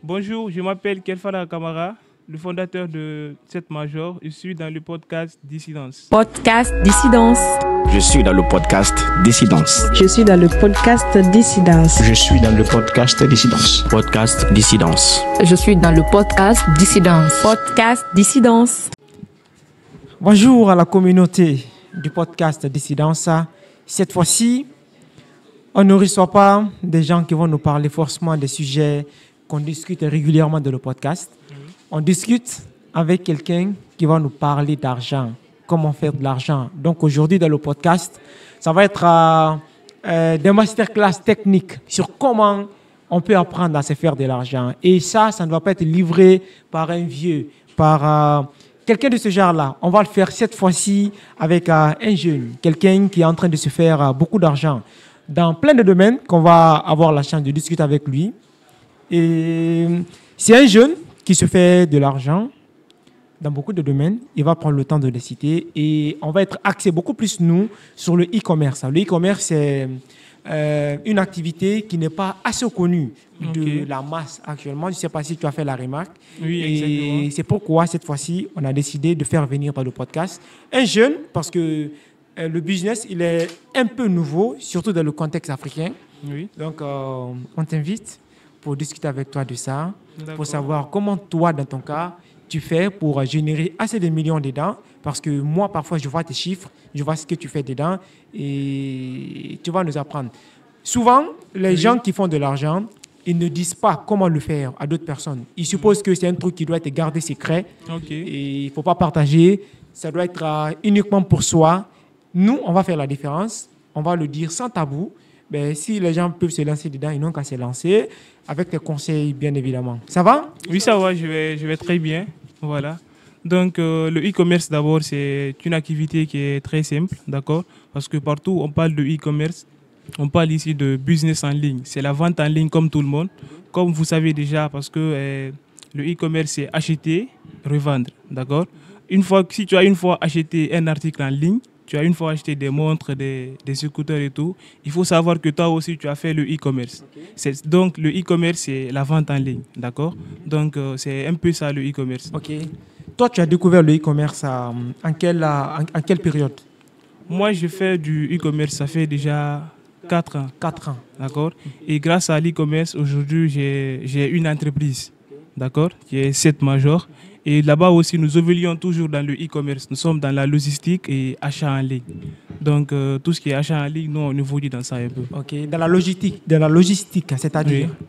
Bonjour, je m'appelle Kelfana Kamara, le fondateur de 7 Major. Je suis dans le podcast Dissidence. Podcast Dissidence. Je suis dans le podcast Dissidence. Je suis dans le podcast Dissidence. Je suis dans le podcast Dissidence. Podcast Dissidence. Je suis dans le podcast Dissidence. Podcast Dissidence. Bonjour à la communauté du podcast Dissidence. Cette fois-ci, on ne reçoit pas des gens qui vont nous parler forcément des sujets qu'on discute régulièrement dans le podcast. On discute avec quelqu'un qui va nous parler d'argent, comment faire de l'argent. Donc aujourd'hui dans le podcast, ça va être des masterclass techniques sur comment on peut apprendre à se faire de l'argent. Et ça ne va pas être livré par un vieux, par quelqu'un de ce genre-là. On va le faire cette fois-ci avec un jeune, quelqu'un qui est en train de se faire beaucoup d'argent dans plein de domaines qu'on va avoir la chance de discuter avec lui. Et c'est un jeune qui se fait de l'argent dans beaucoup de domaines. Il va prendre le temps de les citer et on va être axé beaucoup plus, nous, sur le e-commerce. Le e-commerce, c'est une activité qui n'est pas assez connue de la masse actuellement. Je ne sais pas si tu as fait la remarque. Oui, exactement. Et c'est pourquoi, cette fois-ci, on a décidé de faire venir dans le podcast un jeune, parce que le business, il est un peu nouveau, surtout dans le contexte africain. Oui. Donc, on t'invite pour discuter avec toi de ça, D'accord. pour savoir comment toi, dans ton cas, tu fais pour générer assez de millions dedans. Parce que moi, parfois, je vois tes chiffres, je vois ce que tu fais dedans et tu vas nous apprendre. Souvent, les gens qui font de l'argent, ils ne disent pas comment le faire à d'autres personnes. Ils supposent que c'est un truc qui doit être gardé secret et il ne faut pas partager. Ça doit être uniquement pour soi. Nous, on va faire la différence. On va le dire sans tabou. Ben, si les gens peuvent se lancer dedans, ils n'ont qu'à se lancer avec tes conseils, bien évidemment. Ça va? Oui, ça va, je vais très bien. Voilà. Donc, le e-commerce, d'abord, c'est une activité qui est très simple, d'accord? Parce que partout, on parle de e-commerce, on parle ici de business en ligne. C'est la vente en ligne comme tout le monde. Comme vous savez déjà, parce que le e-commerce, c'est acheter, revendre, d'accord? Si tu as une fois acheté un article en ligne, tu as une fois acheté des montres, des écouteurs et tout, il faut savoir que toi aussi, tu as fait le e-commerce. Donc, le e-commerce, c'est la vente en ligne, d'accord? Donc, c'est un peu ça, le e-commerce. OK. Toi, tu as découvert le e-commerce en quelle période? Moi, je fais du e-commerce, ça fait déjà 4 ans. 4 ans. D'accord? Et grâce à l'e-commerce, aujourd'hui, j'ai une entreprise, d'accord? Qui est 7 Major. Et là-bas aussi, nous évoluons toujours dans le e-commerce. Nous sommes dans la logistique et achat en ligne. Donc, tout ce qui est achat en ligne, nous, on évolue dans ça un peu. OK. Dans la logistique, c'est-à-dire? Oui.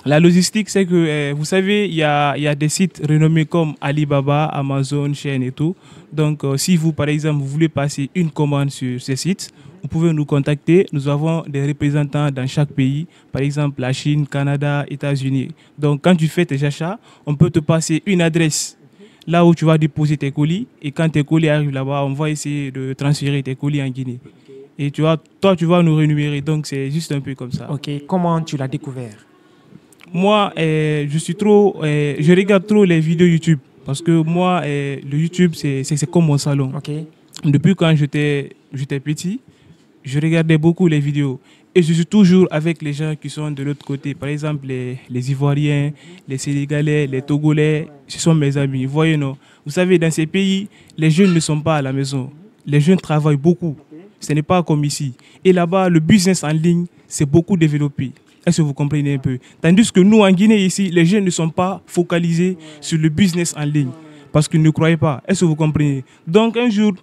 La logistique, c'est que, vous savez, il y a des sites renommés comme Alibaba, Amazon, Shein et tout. Donc, si vous, par exemple, vous voulez passer une commande sur ces sites, vous pouvez nous contacter. Nous avons des représentants dans chaque pays, par exemple la Chine, Canada, États-Unis. Donc, quand tu fais tes achats, on peut te passer une adresse là où tu vas déposer tes colis. Et quand tes colis arrivent là-bas, on va essayer de transférer tes colis en Guinée. Et toi, tu vas nous rémunérer. Donc, c'est juste un peu comme ça. OK. Comment tu l'as découvert? Moi, je regarde trop les vidéos YouTube. Parce que moi, le YouTube, c'est comme mon salon. OK. Depuis quand j'étais petit, je regardais beaucoup les vidéos. Et je suis toujours avec les gens qui sont de l'autre côté. Par exemple, les Ivoiriens, les Sénégalais, les Togolais, ce sont mes amis. Voyez, non? Vous savez, dans ces pays, les jeunes ne sont pas à la maison. Les jeunes travaillent beaucoup. Ce n'est pas comme ici. Et là-bas, le business en ligne, c'est beaucoup développé. Est-ce que vous comprenez un peu? Tandis que nous, en Guinée, ici, les jeunes ne sont pas focalisés sur le business en ligne. Parce qu'ils ne croyaient pas. Est-ce que vous comprenez? Donc, un jour,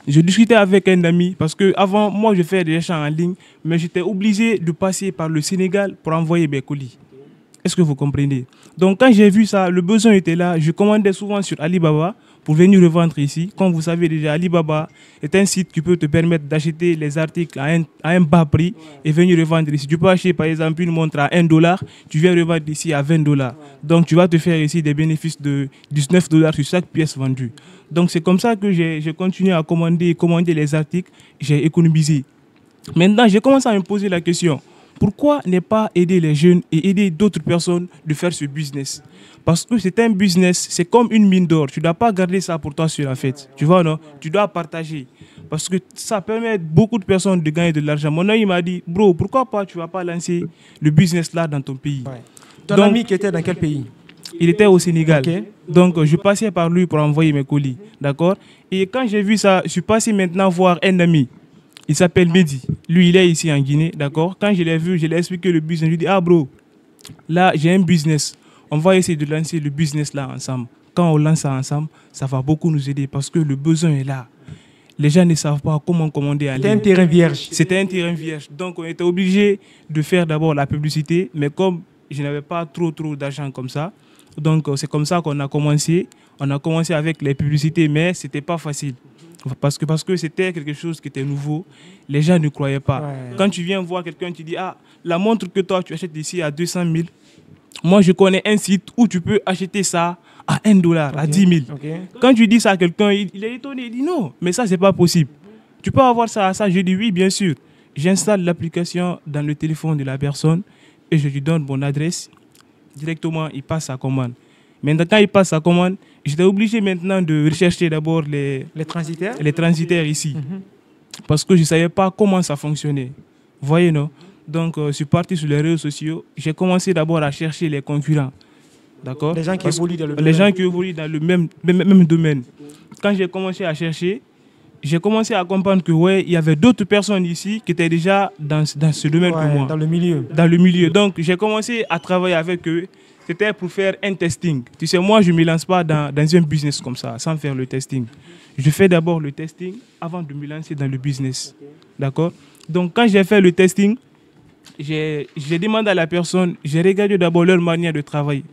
je discutais avec un ami parce que avant, moi, je fais des achats en ligne, mais j'étais obligé de passer par le Sénégal pour envoyer mes colis. Est-ce que vous comprenez? Donc, quand j'ai vu ça, le besoin était là. Je commandais souvent sur Alibaba pour venir revendre ici. Comme vous savez déjà, Alibaba est un site qui peut te permettre d'acheter les articles à un bas prix et venir revendre ici. Tu peux acheter par exemple une montre à $1, tu viens revendre ici à $20. Donc, tu vas te faire ici des bénéfices de $19 sur chaque pièce vendue. Donc, c'est comme ça que j'ai continué à commander les articles. J'ai économisé. Maintenant, j'ai commencé à me poser la question. Pourquoi ne pas aider les jeunes et aider d'autres personnes de faire ce business? Parce que c'est un business, c'est comme une mine d'or. Tu ne dois pas garder ça pour toi seul en fait. Tu vois, non? Tu dois partager. Parce que ça permet à beaucoup de personnes de gagner de l'argent. Mon ami m'a dit, bro, pourquoi pas tu ne vas pas lancer le business là dans ton pays? Ouais. Ton Donc, ami qui était dans quel pays? il était au Sénégal. Ok. Donc, je passais par lui pour envoyer mes colis. D'accord? Et quand j'ai vu ça, je suis passé maintenant voir un ami. Il s'appelle Mehdi. Lui, il est ici en Guinée. D'accord? Quand je l'ai vu, je lui ai expliqué le business. Je lui ai dit, ah bro, là, j'ai un business. On va essayer de lancer le business là ensemble. Quand on lance ça ensemble, ça va beaucoup nous aider parce que le besoin est là. Les gens ne savent pas comment commander en C'était un ligne. terrain vierge. C'était un terrain vierge. Donc, on était obligé de faire d'abord la publicité. Mais comme je n'avais pas trop d'argent comme ça, donc c'est comme ça qu'on a commencé. On a commencé avec les publicités, mais ce n'était pas facile. Parce que c'était quelque chose qui était nouveau. Les gens ne croyaient pas. Ouais. Quand tu viens voir quelqu'un, tu dis, ah, la montre que toi, tu achètes ici à 200 000. Moi, je connais un site où tu peux acheter ça à $1, à 10 000. Ok. Quand tu dis ça à quelqu'un, il est étonné. Il dit non, mais ça, c'est pas possible. Tu peux avoir ça à ça. Je dis oui, bien sûr. J'installe l'application dans le téléphone de la personne et je lui donne mon adresse. Directement, il passe sa commande. Maintenant, quand il passe sa commande, j'étais obligé maintenant de rechercher d'abord Les transitaires? les transitaires ici. Parce que je ne savais pas comment ça fonctionnait. Vous voyez, non? Donc, je suis parti sur les réseaux sociaux. J'ai commencé d'abord à chercher les concurrents. D'accord? Les gens qui Parce- évoluent dans le Les domaine. gens qui évoluent dans le même domaine. Quand j'ai commencé à chercher, j'ai commencé à comprendre que, ouais, il y avait d'autres personnes ici qui étaient déjà dans ce domaine Ouais, que moi. dans le milieu. Dans le milieu. Donc, j'ai commencé à travailler avec eux. C'était pour faire un testing. Tu sais, moi, je ne me lance pas dans un business comme ça, sans faire le testing. Je fais d'abord le testing avant de me lancer dans le business. D'accord? Donc, quand j'ai fait le testing, j'ai demandé à la personne, j'ai regardé d'abord leur manière de travailler,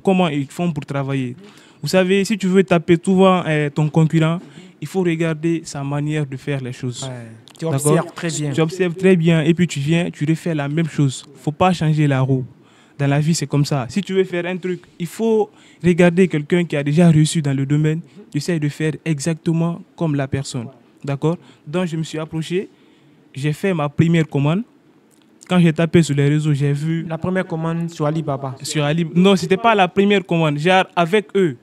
comment ils font pour travailler. Vous savez, si tu veux taper souvent ton concurrent, il faut regarder sa manière de faire les choses. Ouais. Tu D'accord? observes très bien. Tu observes très bien et puis tu viens, tu refais la même chose. Il ne faut pas changer la roue. Dans la vie, c'est comme ça. Si tu veux faire un truc, il faut regarder quelqu'un qui a déjà réussi dans le domaine. Tu essaies de faire exactement comme la personne. D'accord? Donc, je me suis approché. J'ai fait ma première commande. Quand j'ai tapé sur les réseaux, j'ai vu La première commande sur Alibaba. sur Ali. Non, ce n'était pas la première commande. Genre avec eux.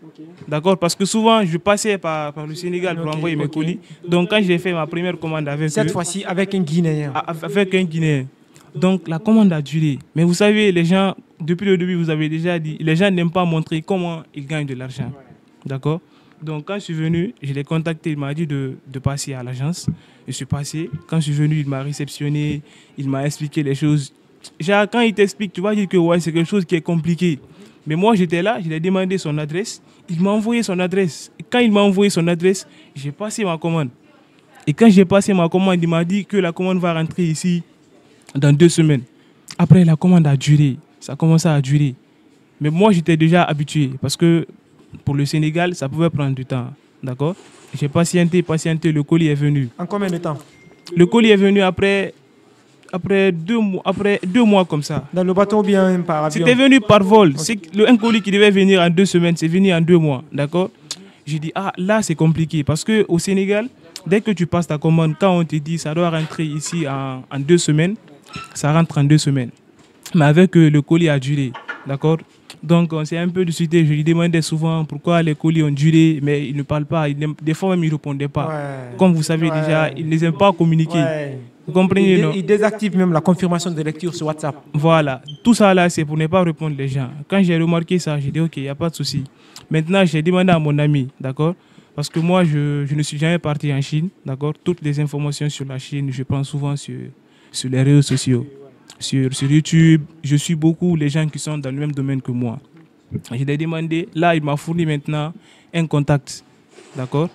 D'accord? Parce que souvent, je passais par le Sénégal pour Ok, envoyer mes ok. colis. Donc, quand j'ai fait ma première commande avec eux, Cette fois-ci avec un Guinéen. avec un Guinéen. Donc la commande a duré. Mais vous savez, les gens, depuis le début, vous avez déjà dit, les gens n'aiment pas montrer comment ils gagnent de l'argent. D'accord? Donc quand je suis venu, je l'ai contacté, il m'a dit de passer à l'agence. Je suis passé. Quand je suis venu, il m'a réceptionné, il m'a expliqué les choses. Genre, quand il t'explique, tu vas dire que ouais, c'est quelque chose qui est compliqué. Mais moi, j'étais là, je lui ai demandé son adresse. Il m'a envoyé son adresse. Et quand il m'a envoyé son adresse, j'ai passé ma commande. Et quand j'ai passé ma commande, il m'a dit que la commande va rentrer ici dans 2 semaines. Après, la commande a duré. Ça a commencé à durer. Mais moi, j'étais déjà habitué parce que pour le Sénégal, ça pouvait prendre du temps. D'accord? J'ai patienté, le colis est venu. En combien de temps? Le colis est venu après 2 mois comme ça. Dans le bateau ou bien par avion? C'était venu par vol. Un colis qui devait venir en 2 semaines, c'est venu en 2 mois. D'accord? J'ai dit, ah, là, c'est compliqué. Parce qu'au Sénégal, dès que tu passes ta commande, quand on te dit ça doit rentrer ici en 2 semaines, ça rentre en 2 semaines. Mais avec le colis a duré. D'accord? Donc, on s'est un peu discuté. Je lui demandais souvent pourquoi les colis ont duré, mais il ne parle pas. Des fois même, il ne répondait pas. Ouais. Comme vous savez Ouais. déjà, il ne aime pas communiquer. Ouais. Vous comprenez, non? Il désactive même la confirmation de lecture sur WhatsApp. Voilà, tout ça là, c'est pour ne pas répondre les gens. Quand j'ai remarqué ça, j'ai dit ok, il n'y a pas de souci. Maintenant, j'ai demandé à mon ami, d'accord? Parce que moi, je ne suis jamais parti en Chine, d'accord? Toutes les informations sur la Chine, je prends souvent sur les réseaux sociaux. Sur YouTube, je suis beaucoup les gens qui sont dans le même domaine que moi. Je l'ai demandé, là, il m'a fourni maintenant un contact, d'accord?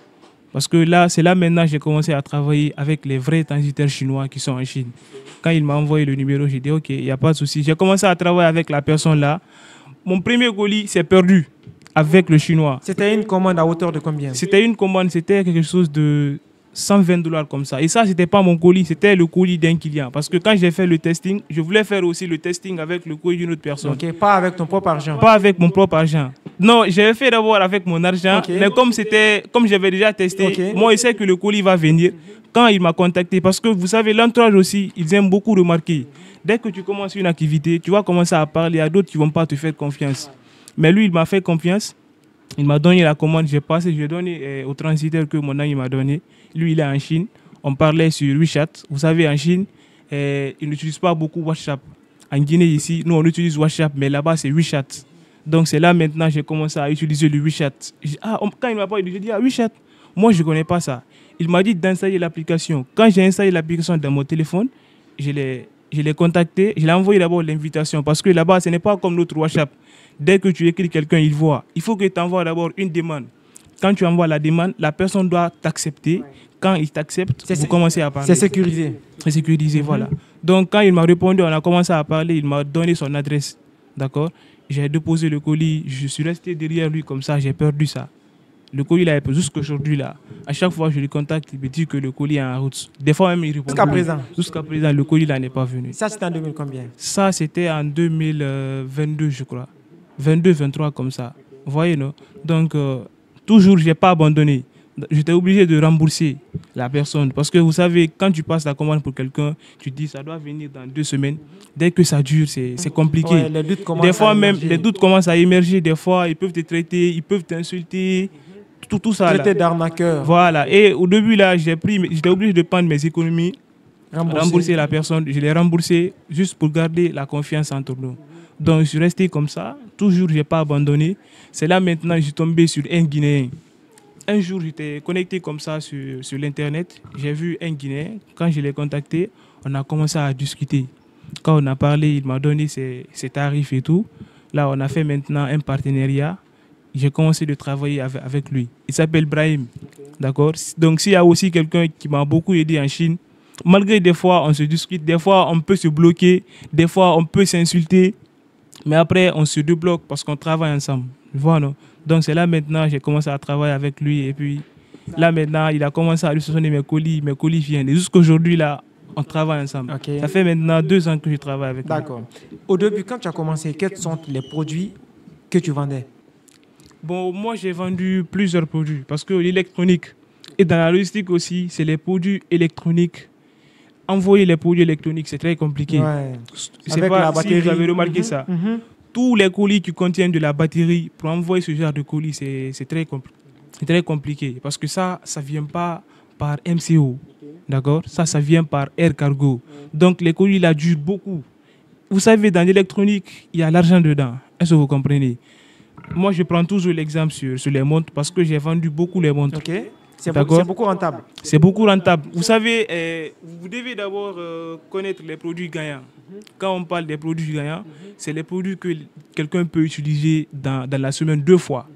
Parce que là, c'est là maintenant que j'ai commencé à travailler avec les vrais transitaires chinois qui sont en Chine. Quand il m'a envoyé le numéro, j'ai dit ok, il n'y a pas de souci. J'ai commencé à travailler avec la personne là. Mon premier colis s'est perdu avec le chinois. C'était une commande à hauteur de combien? C'était une commande, c'était quelque chose de $120 comme ça. Et ça, c'était pas mon colis, c'était le colis d'un client. Parce que quand j'ai fait le testing, je voulais faire aussi le testing avec le colis d'une autre personne. Ok, pas avec ton propre argent. Pas avec mon propre argent. Non, j'avais fait d'abord avec mon argent, Ok. mais comme j'avais déjà testé, Ok. moi, je sais que le colis va venir quand il m'a contacté. Parce que vous savez, l'entourage aussi, ils aiment beaucoup remarquer. Dès que tu commences une activité, tu vas commencer à parler à d'autres qui ne vont pas te faire confiance. Mais lui, il m'a fait confiance. Il m'a donné la commande, j'ai passé, j'ai donné au transitaire que mon ami m'a donné. Lui, il est en Chine. On parlait sur WeChat. Vous savez, en Chine, ils n'utilisent pas beaucoup WhatsApp. En Guinée, ici, nous, on utilise WhatsApp, mais là-bas, c'est WeChat. Donc, c'est là maintenant j'ai commencé à utiliser le WeChat. Quand il m'a parlé, j'ai dit, WeChat, moi, je ne connais pas ça. Il m'a dit d'installer l'application. Quand j'ai installé l'application dans mon téléphone, je l'ai contacté, je l'ai envoyé d'abord l'invitation. Parce que là-bas, ce n'est pas comme notre WhatsApp. Dès que tu écris quelqu'un, il voit. Il faut que tu envoies d'abord une demande. Quand tu envoies la demande, la personne doit t'accepter. Quand il t'accepte, vous commencez à parler. C'est sécurisé. C'est sécurisé, voilà. Donc, quand il m'a répondu, on a commencé à parler, il m'a donné son adresse. D'accord? J'ai déposé le colis, je suis resté derrière lui comme ça, j'ai perdu ça. Le colis, là, jusqu'aujourd'hui, là. À chaque fois que je le contacte, il me dit que le colis est en route. Des fois, même, il répond. Jusqu'à présent, le colis, là, n'est pas venu. Ça, c'était en 2000 combien? Ça, c'était en 2022, je crois. 22, 23, comme ça. Vous voyez, non? Donc, toujours, je n'ai pas abandonné. J'étais obligé de rembourser la personne. Parce que vous savez, quand tu passes la commande pour quelqu'un, tu te dis ça doit venir dans 2 semaines. Dès que ça dure, c'est compliqué. Ouais, les doutes commencent des fois même, émerger. les doutes commencent à émerger. Des fois, ils peuvent te traiter, ils peuvent t'insulter. Tout ça. Traité d'arnaqueur. Voilà. Et au début, là, j'étais obligé de prendre mes économies, rembourser la personne. Je l'ai remboursé juste pour garder la confiance entre nous. Donc, je suis resté comme ça. Toujours, je n'ai pas abandonné. C'est là maintenant que je suis tombé sur un Guinéen. Un jour, j'étais connecté comme ça sur l'Internet. J'ai vu un Guinéen. Quand je l'ai contacté, on a commencé à discuter. Quand on a parlé, il m'a donné ses tarifs et tout. Là, on a fait maintenant un partenariat. J'ai commencé de travailler avec lui. Il s'appelle Brahim. D'accord? Donc, s'il y a aussi quelqu'un qui m'a beaucoup aidé en Chine, malgré des fois, on se discute, des fois, on peut se bloquer, des fois, on peut s'insulter. Mais après, on se débloque parce qu'on travaille ensemble. Voilà. Donc, c'est là maintenant, j'ai commencé à travailler avec lui. Et puis, là maintenant, il a commencé à lui sonner mes colis. Mes colis viennent. Et jusqu'aujourd'hui, là, on travaille ensemble. Okay. Ça fait maintenant 2 ans que je travaille avec lui. D'accord. Au début, quand tu as commencé, quels sont les produits que tu vendais? Bon, moi, j'ai vendu plusieurs produits. Parce que l'électronique, et dans la logistique aussi, c'est les produits électroniques. Envoyer les produits électroniques, c'est très compliqué. Ouais. C'est Avec pas la batterie. Si vous avez remarqué ça. Tous les colis qui contiennent de la batterie, pour envoyer ce genre de colis, c'est très compliqué. Parce que ça ne vient pas par MCO. D'accord? Ça vient par Air Cargo. Donc, les colis, là, durent beaucoup. Vous savez, dans l'électronique, il y a l'argent dedans. Est-ce que vous comprenez? Moi, je prends toujours l'exemple sur les montres parce que j'ai vendu beaucoup les montres. Ok. C'est D'accord? beaucoup rentable. C'est beaucoup rentable. Vous savez, vous devez d'abord connaître les produits gagnants. Quand on parle des produits gagnants, c'est les produits que quelqu'un peut utiliser dans la semaine 2 fois.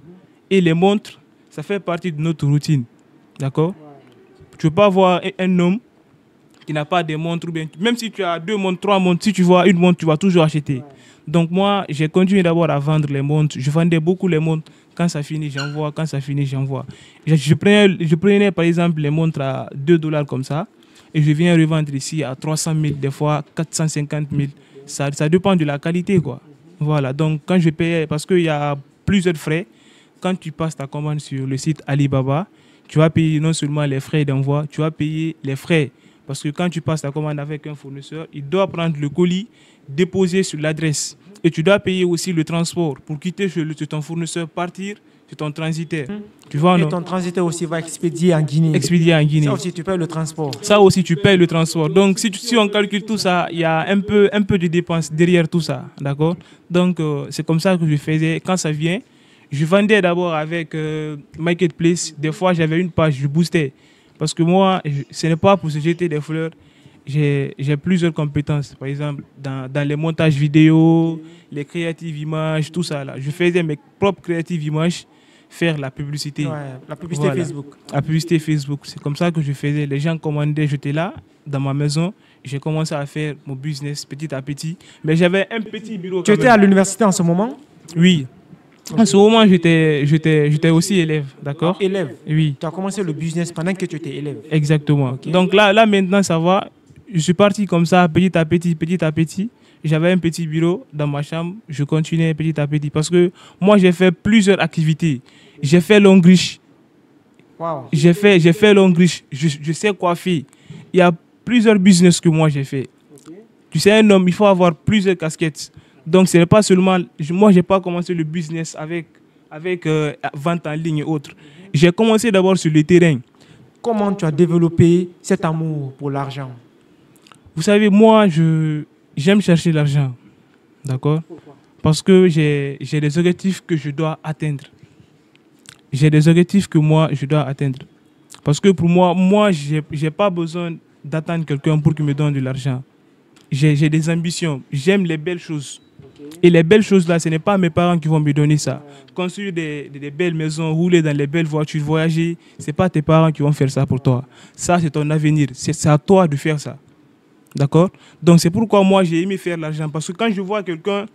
Et les montres, ça fait partie de notre routine. D'accord? Tu ne peux pas voir un homme qui n'a pas de montres. Même si tu as 2 montres, 3 montres, si tu vois une montre, tu vas toujours acheter. Donc moi, j'ai continué d'abord à vendre les montres. Je vendais beaucoup les montres. Quand ça finit, j'envoie. Quand ça finit, j'envoie. Je prenais par exemple les montres à $2 comme ça. Et je viens revendre ici à 300 000, des fois 450 000. Ça dépend de la qualité, quoi. Voilà. Donc quand je payais, parce qu'il y a plusieurs frais, quand tu passes ta commande sur le site Alibaba, tu vas payer non seulement les frais d'envoi, tu vas payer les frais. Parce que quand tu passes ta commande avec un fournisseur, il doit prendre le colis, déposer sur l'adresse. Et tu dois payer aussi le transport pour quitter chez ton fournisseur, partir sur ton transitaire. Tu vois, Et non? ton transitaire aussi va expédier en Guinée. Expédier en Guinée. Ça aussi, tu payes le transport. Ça aussi, tu payes le transport. Donc, si on calcule tout ça, il y a un peu de dépenses derrière tout ça. D'accord? Donc, c'est comme ça que je faisais. Quand ça vient, je vendais d'abord avec Marketplace. Des fois, j'avais une page, je boostais. Parce que moi, ce n'est pas pour se jeter des fleurs. J'ai plusieurs compétences. Par exemple, dans les montages vidéo, les créatives images, tout ça. Là. Je faisais mes propres créatives images, faire la publicité. Ouais, la publicité Voilà. Facebook. La publicité Facebook. C'est comme ça que je faisais. Les gens commandaient, j'étais là, dans ma maison. J'ai commencé à faire mon business petit à petit. Mais j'avais un petit bureau. Tu étais à l'université en ce moment? Oui. En ce moment, j'étais aussi élève, d'accord? Élève. Oui. Tu as commencé le business pendant que tu étais élève. Exactement. Okay. Donc là, maintenant, ça va. Je suis parti comme ça, petit à petit. J'avais un petit bureau dans ma chambre. Je continuais petit à petit. Parce que moi, j'ai fait plusieurs activités. J'ai fait Longriche. Wow. J'ai fait Longriche. Je sais coiffer. Il y a plusieurs business que moi, j'ai fait. Okay. Tu sais, un homme, il faut avoir plusieurs casquettes. Donc, ce n'est pas seulement... Moi, je n'ai pas commencé le business avec vente en ligne et autres. J'ai commencé d'abord sur le terrain. Comment tu as développé cet amour pour l'argent? Vous savez, moi, j'aime chercher l'argent. D'accord? Parce que j'ai des objectifs que je dois atteindre. J'ai des objectifs que moi, je dois atteindre. Parce que pour moi, j'ai pas besoin d'attendre quelqu'un pour qu'il me donne de l'argent. J'ai des ambitions. J'aime les belles choses. Et les belles choses là, ce n'est pas mes parents qui vont me donner ça. Construire des belles maisons, rouler dans les belles voitures, voyager, ce n'est pas tes parents qui vont faire ça pour toi. Ça, c'est ton avenir. C'est à toi de faire ça. D'accord? Donc, c'est pourquoi moi, j'ai aimé faire l'argent. Parce que quand je vois quelqu'un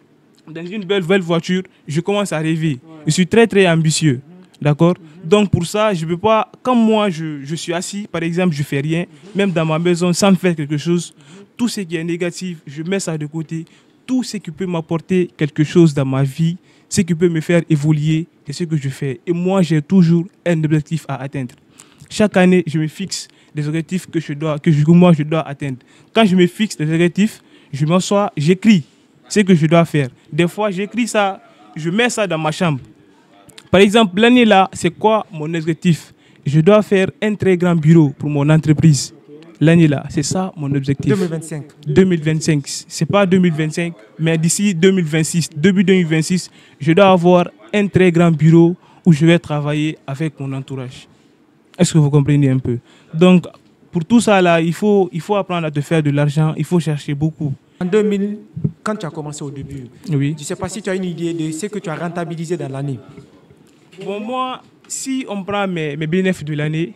dans une belle voiture, je commence à rêver. Je suis très, très ambitieux. D'accord? Donc, pour ça, je ne peux pas... Quand moi, je suis assis, par exemple, je ne fais rien, même dans ma maison, sans me faire quelque chose, tout ce qui est négatif, je mets ça de côté. Tout ce qui peut m'apporter quelque chose dans ma vie, ce qui peut me faire évoluer, c'est ce que je fais. Et moi, j'ai toujours un objectif à atteindre. Chaque année, je me fixe des objectifs que moi, je dois atteindre. Quand je me fixe des objectifs, je m'assois, j'écris ce que je dois faire. Des fois, j'écris ça, je mets ça dans ma chambre. Par exemple, l'année là, c'est quoi mon objectif? Je dois faire un très grand bureau pour mon entreprise. L'année là, c'est ça mon objectif. 2025. 2025. C'est pas 2025, mais d'ici 2026, début 2026, je dois avoir un très grand bureau où je vais travailler avec mon entourage. Est-ce que vous comprenez un peu? Donc, pour tout ça là, il faut apprendre à te faire de l'argent, il faut chercher beaucoup. En 2000, quand tu as commencé au début, Oui. je ne sais pas si tu as une idée de ce que tu as rentabilisé dans l'année. Bon, moi, si on prend mes bénéfices de l'année,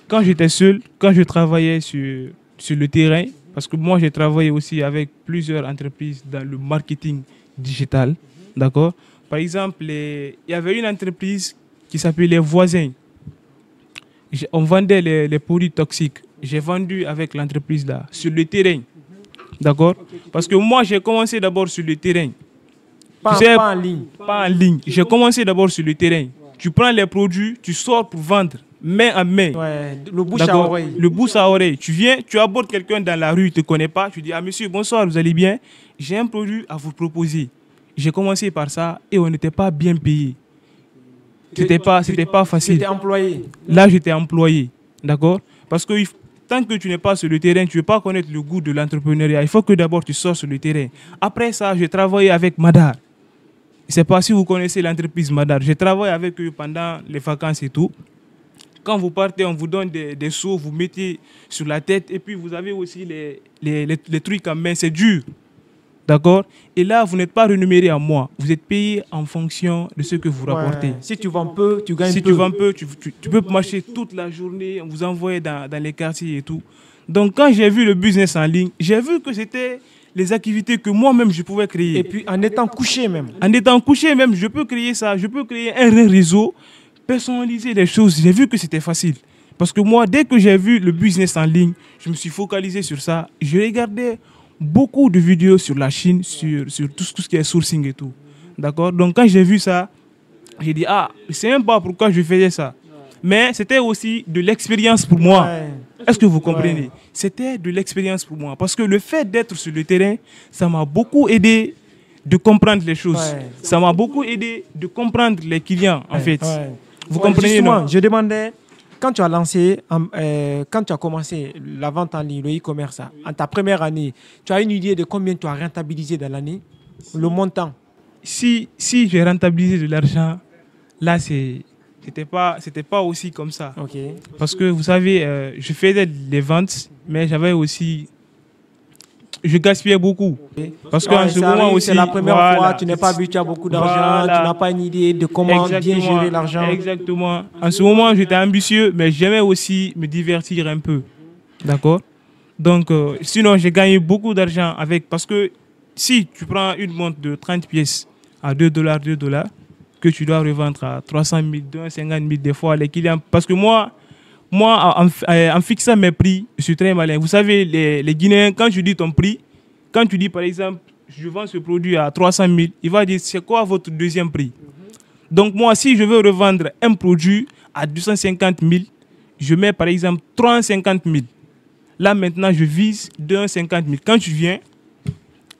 quand j'étais seul, quand je travaillais sur le terrain, parce que moi, j'ai travaillé aussi avec plusieurs entreprises dans le marketing digital, d'accord? Par exemple, il y avait une entreprise qui s'appelait Les Voisins. On vendait les produits toxiques. J'ai vendu avec l'entreprise là, sur le terrain, d'accord? Parce que moi, j'ai commencé d'abord sur le terrain. Pas en ligne. Pas en ligne. J'ai commencé d'abord sur le terrain. Tu prends les produits, tu sors pour vendre, main à main. Ouais, le bouche à oreille. Le bouche à oreille. Tu viens, tu abordes quelqu'un dans la rue, il ne te connaît pas. Tu dis, ah monsieur, bonsoir, vous allez bien? J'ai un produit à vous proposer. J'ai commencé par ça et on n'était pas bien payé. C'était pas facile. Tu étais employé. Là, j'étais employé. D'accord? Parce que tant que tu n'es pas sur le terrain, tu ne veux pas connaître le goût de l'entrepreneuriat. Il faut que d'abord tu sors sur le terrain. Après ça, j'ai travaillé avec Madar. Je ne sais pas si vous connaissez l'entreprise Madar. J'ai travaillé avec eux pendant les vacances et tout. Quand vous partez, on vous donne des seaux, vous mettez sur la tête. Et puis, vous avez aussi les trucs en main. C'est dur. D'accord? Et là, vous n'êtes pas rémunéré à moi. Vous êtes payé en fonction de ce que vous rapportez. Si tu vends peu, tu gagnes peu. Si tu vends peu, tu peux marcher toute la journée. On vous envoie dans les quartiers et tout. Donc, quand j'ai vu le business en ligne, j'ai vu que c'était les activités que moi-même, je pouvais créer. Et puis, en étant couché même. En étant couché même, je peux créer ça. Je peux créer un réseau, personnaliser les choses. J'ai vu que c'était facile. Parce que moi, dès que j'ai vu le business en ligne, je me suis focalisé sur ça. Je regardais beaucoup de vidéos sur la Chine, sur tout ce qui est sourcing et tout. D'accord? Donc, quand j'ai vu ça, j'ai dit, ah, je ne sais même pas pourquoi je faisais ça. Mais c'était aussi de l'expérience pour moi. Ouais. Est-ce que vous comprenez? C'était de l'expérience pour moi. Parce que le fait d'être sur le terrain, ça m'a beaucoup aidé de comprendre les choses. Ouais. Ça m'a beaucoup aidé de comprendre les clients, en fait. Ouais. Vous comprenez, justement, non? je demandais, quand tu as commencé la vente en ligne, le e-commerce, en ta première année, tu as une idée de combien tu as rentabilisé dans l'année? Le montant? Si j'ai rentabilisé de l'argent, là, c'était pas aussi comme ça. Ok. Parce que vous savez, je faisais des ventes, mais j'avais aussi... Je gaspillais beaucoup. Parce qu'en ce moment aussi... C'est la première fois, tu n'es pas habitué à beaucoup d'argent, tu n'as pas une idée de comment bien gérer l'argent. Exactement. En ce moment, j'étais ambitieux, mais j'aimais aussi me divertir un peu. D'accord? Donc, sinon, j'ai gagné beaucoup d'argent avec... Parce que si tu prends une montre de 30 pièces à $2, que tu dois revendre à 300 000, 250 000 des fois, les clients... Parce que moi, en fixant mes prix, je suis très malin. Vous savez, les Guinéens, quand tu dis ton prix, quand tu dis par exemple, je vends ce produit à 300 000, il va dire, c'est quoi votre deuxième prix? Donc moi, si je veux revendre un produit à 250 000, je mets par exemple 350 000. Là maintenant, je vise 250 000. Quand tu viens,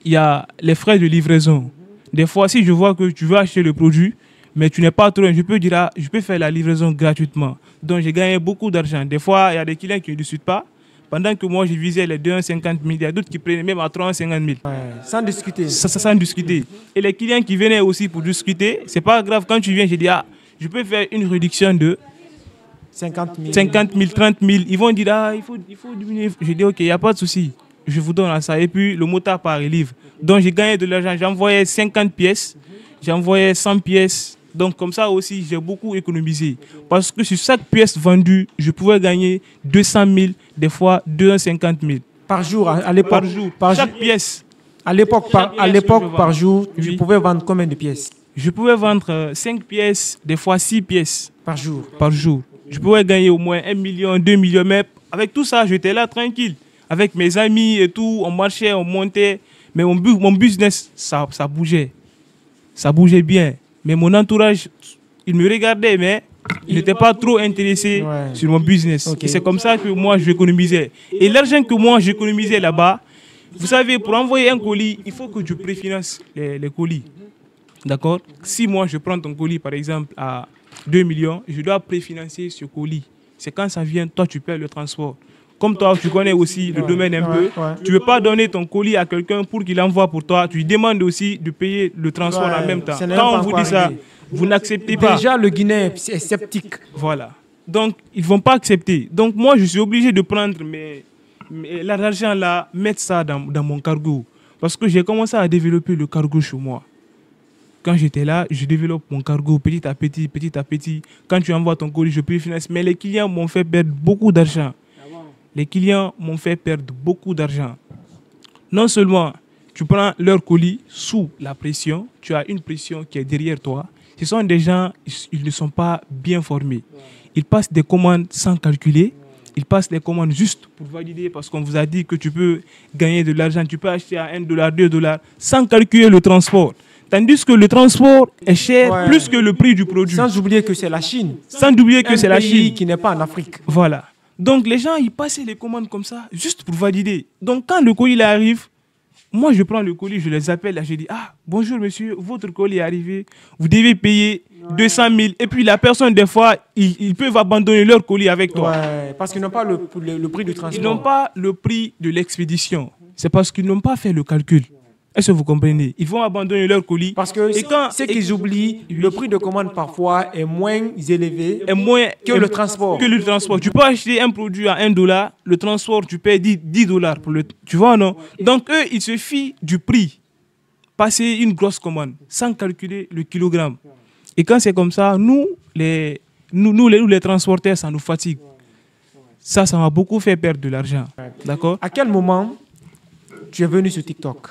il y a les frais de livraison. Des fois, si je vois que tu veux acheter le produit, mais tu n'es pas trop, je peux dire, je peux faire la livraison gratuitement. Donc, j'ai gagné beaucoup d'argent. Des fois, il y a des clients qui ne discutent pas. Pendant que moi, je visais les 250 000, il y a d'autres qui prenaient même à 350 000. Ouais, sans discuter. Sans discuter. Et les clients qui venaient aussi pour discuter, c'est pas grave. Quand tu viens, je dis, je peux faire une réduction de 50 000. 50 000, 30 000. Ils vont dire, il faut diminuer. Je dis, ok, il n'y a pas de souci. Je vous donne à ça. Et puis, le motard part et livre. Donc, j'ai gagné de l'argent. J'envoyais 50 pièces. J'envoyais 100 pièces. Donc, comme ça aussi, j'ai beaucoup économisé. Parce que sur chaque pièce vendue, je pouvais gagner 200 000, des fois 250 000. Par jour, à l'époque. Par jour. Chaque pièce. À l'époque, par jour, tu Oui. pouvais vendre combien de pièces Je pouvais vendre 5 pièces, des fois 6 pièces par jour? par jour. Je pouvais gagner au moins 1 million, 2 millions. Mais avec tout ça, j'étais là tranquille. Avec mes amis et tout, on marchait, on montait. Mais mon business, ça bougeait. Ça bougeait bien. Mais mon entourage, il me regardait, mais il n'était pas trop intéressé sur mon business. Okay. Et c'est comme ça que moi, j'économisais. Et l'argent que moi, j'économisais là-bas, vous savez, pour envoyer un colis, il faut que tu préfinances les colis. D'accord? Si moi, je prends ton colis, par exemple, à 2 millions, je dois préfinancer ce colis. C'est quand ça vient, toi, tu paies le transport. Comme toi, tu connais aussi le domaine un peu. Tu ne veux pas donner ton colis à quelqu'un pour qu'il envoie pour toi. Tu lui demandes aussi de payer le transport en même temps. Quand on vous dit ça, vous n'acceptez pas. Déjà, le Guinéen est sceptique. Voilà. Donc, ils ne vont pas accepter. Donc, moi, je suis obligé de prendre l'argent là, mettre ça dans mon cargo. Parce que j'ai commencé à développer le cargo chez moi. Quand j'étais là, je développe mon cargo petit à petit, petit à petit. Quand tu envoies ton colis, je préfinance. Mais les clients m'ont fait perdre beaucoup d'argent. Les clients m'ont fait perdre beaucoup d'argent. Non seulement tu prends leur colis sous la pression, tu as une pression qui est derrière toi. Ce sont des gens, ils ne sont pas bien formés. Ils passent des commandes sans calculer. Ils passent des commandes juste pour valider parce qu'on vous a dit que tu peux gagner de l'argent. Tu peux acheter à $1, $2 sans calculer le transport. Tandis que le transport est cher plus que le prix du produit. Sans oublier que c'est la Chine. Sans oublier que c'est la Chine. Un pays qui n'est pas en Afrique. Voilà. Donc, les gens, ils passaient les commandes comme ça, juste pour valider. Donc, quand le colis arrive, moi, je prends le colis, je les appelle, je dis, bonjour monsieur, votre colis est arrivé, vous devez payer 200 000. Et puis, la personne, des fois, ils peuvent abandonner leur colis avec toi. Ouais, parce qu'ils n'ont pas le prix du transport. Ils n'ont pas le prix de l'expédition. C'est parce qu'ils n'ont pas fait le calcul. Est-ce que vous comprenez? Ils vont abandonner leur colis. Parce que ce qu'ils oublient, le prix de commande parfois est moins élevé que le transport. Tu peux acheter un produit à $1, le transport, tu payes $10 pour le. Tu vois, non? Donc, eux, ils se fient du prix. Passer une grosse commande sans calculer le kilogramme. Et quand c'est comme ça, nous, les transporteurs, ça nous fatigue. Ça m'a beaucoup fait perdre de l'argent. D'accord? À quel moment tu es venu sur TikTok?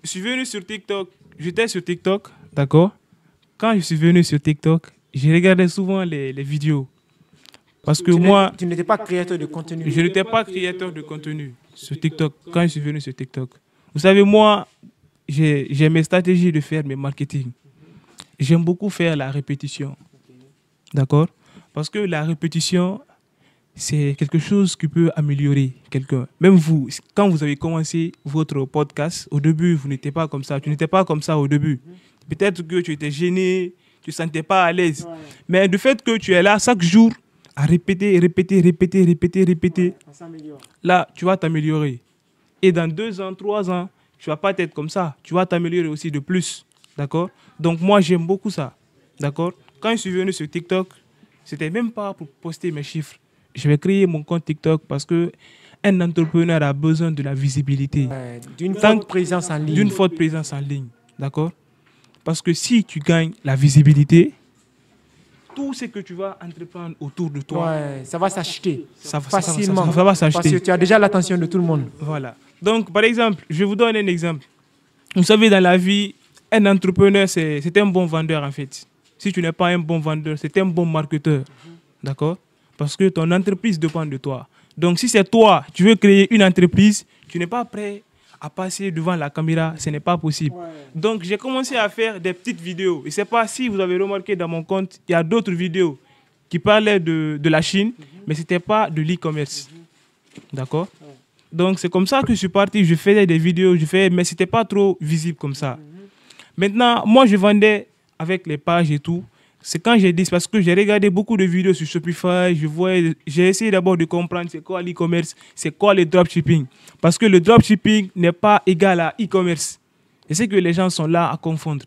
Je suis venu sur TikTok. J'étais sur TikTok, d'accord? Quand je suis venu sur TikTok, je regardais souvent les vidéos. Parce que tu n'étais pas créateur de contenu. Je n'étais pas créateur de contenu sur TikTok quand je suis venu sur TikTok. Vous savez, moi, j'ai mes stratégies de faire mes marketing. J'aime beaucoup faire la répétition. D'accord? Parce que la répétition, c'est quelque chose qui peut améliorer quelqu'un. Même vous, quand vous avez commencé votre podcast, au début, vous n'étiez pas comme ça. Tu n'étais pas comme ça au début. Peut-être que tu étais gêné, tu ne te sentais pas à l'aise. Mais du fait que tu es là chaque jour, à répéter, là, tu vas t'améliorer. Et dans 2 ans, 3 ans, tu ne vas pas être comme ça. Tu vas t'améliorer aussi de plus. D'accord? Donc, moi, j'aime beaucoup ça. D'accord? Quand je suis venu sur TikTok, ce n'était même pas pour poster mes chiffres. Je vais créer mon compte TikTok parce qu'un entrepreneur a besoin de la visibilité. D'une forte présence en ligne. D'une forte présence en ligne. D'accord? Parce que si tu gagnes la visibilité, tout ce que tu vas entreprendre autour de toi, ça va s'acheter facilement. Ça va s'acheter. Parce que tu as déjà l'attention de tout le monde. Voilà. Donc, par exemple, je vous donne un exemple. Vous savez, dans la vie, un entrepreneur, c'est un bon vendeur en fait. Si tu n'es pas un bon vendeur, c'est un bon marketeur. D'accord? Parce que ton entreprise dépend de toi. Donc, si c'est toi, tu veux créer une entreprise, tu n'es pas prêt à passer devant la caméra, ce n'est pas possible. Donc, j'ai commencé à faire des petites vidéos. Et je ne sais pas si vous avez remarqué dans mon compte, il y a d'autres vidéos qui parlaient de la Chine, mais ce n'était pas de l'e-commerce. D'accord? Donc, c'est comme ça que je suis parti. Je faisais des vidéos, mais ce n'était pas trop visible comme ça. Maintenant, moi, je vendais avec les pages et tout. C'est quand j'ai dit, parce que j'ai regardé beaucoup de vidéos sur Shopify, j'ai essayé d'abord de comprendre c'est quoi l'e-commerce, c'est quoi le dropshipping. Parce que le dropshipping n'est pas égal à e-commerce. Et c'est que les gens sont là à confondre.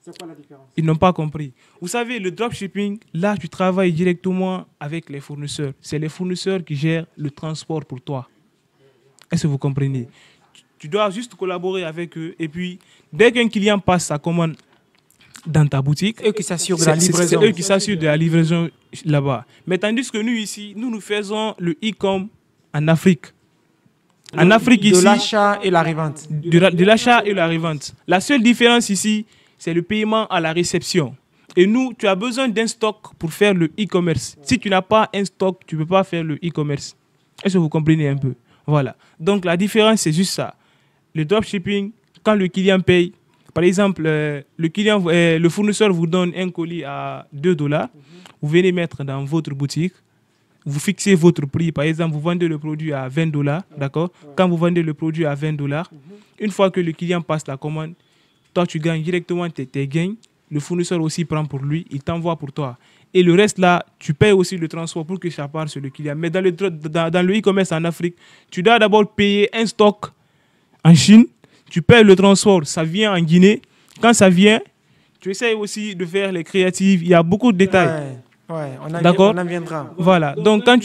C'est quoi la différence? Ils n'ont pas compris. Vous savez, le dropshipping, là, tu travailles directement avec les fournisseurs. C'est les fournisseurs qui gèrent le transport pour toi. Est-ce que vous comprenez? Tu dois juste collaborer avec eux. Et puis, dès qu'un client passe sa commande dans ta boutique, Eux qui s'assurent de la livraison. c'est eux qui s'assurent de la livraison là-bas. Mais tandis que nous, ici, nous faisons le e-com en Afrique. En Afrique, ici, De l'achat et la revente. de l'achat et la revente. La seule différence ici, c'est le paiement à la réception. Et nous, tu as besoin d'un stock pour faire le e-commerce. Si tu n'as pas un stock, tu ne peux pas faire le e-commerce. Est-ce que vous comprenez un peu? Voilà. Donc, la différence, c'est juste ça. Le dropshipping, quand le client paye, par exemple, le fournisseur vous donne un colis à $2, vous venez mettre dans votre boutique, vous fixez votre prix. Par exemple, vous vendez le produit à $20, d'accord? Quand vous vendez le produit à $20, une fois que le client passe la commande, toi, tu gagnes directement tes gains. Le fournisseur aussi prend pour lui, il t'envoie pour toi. Et le reste là, tu payes aussi le transport pour que ça parte sur le client. Mais dans le e-commerce en Afrique, tu dois d'abord payer un stock en Chine. Tu payes le transport, ça vient en Guinée. Quand ça vient, tu essayes aussi de faire les créatives. Il y a beaucoup de détails. Ouais, D'accord. on en viendra. Voilà. Donc, quand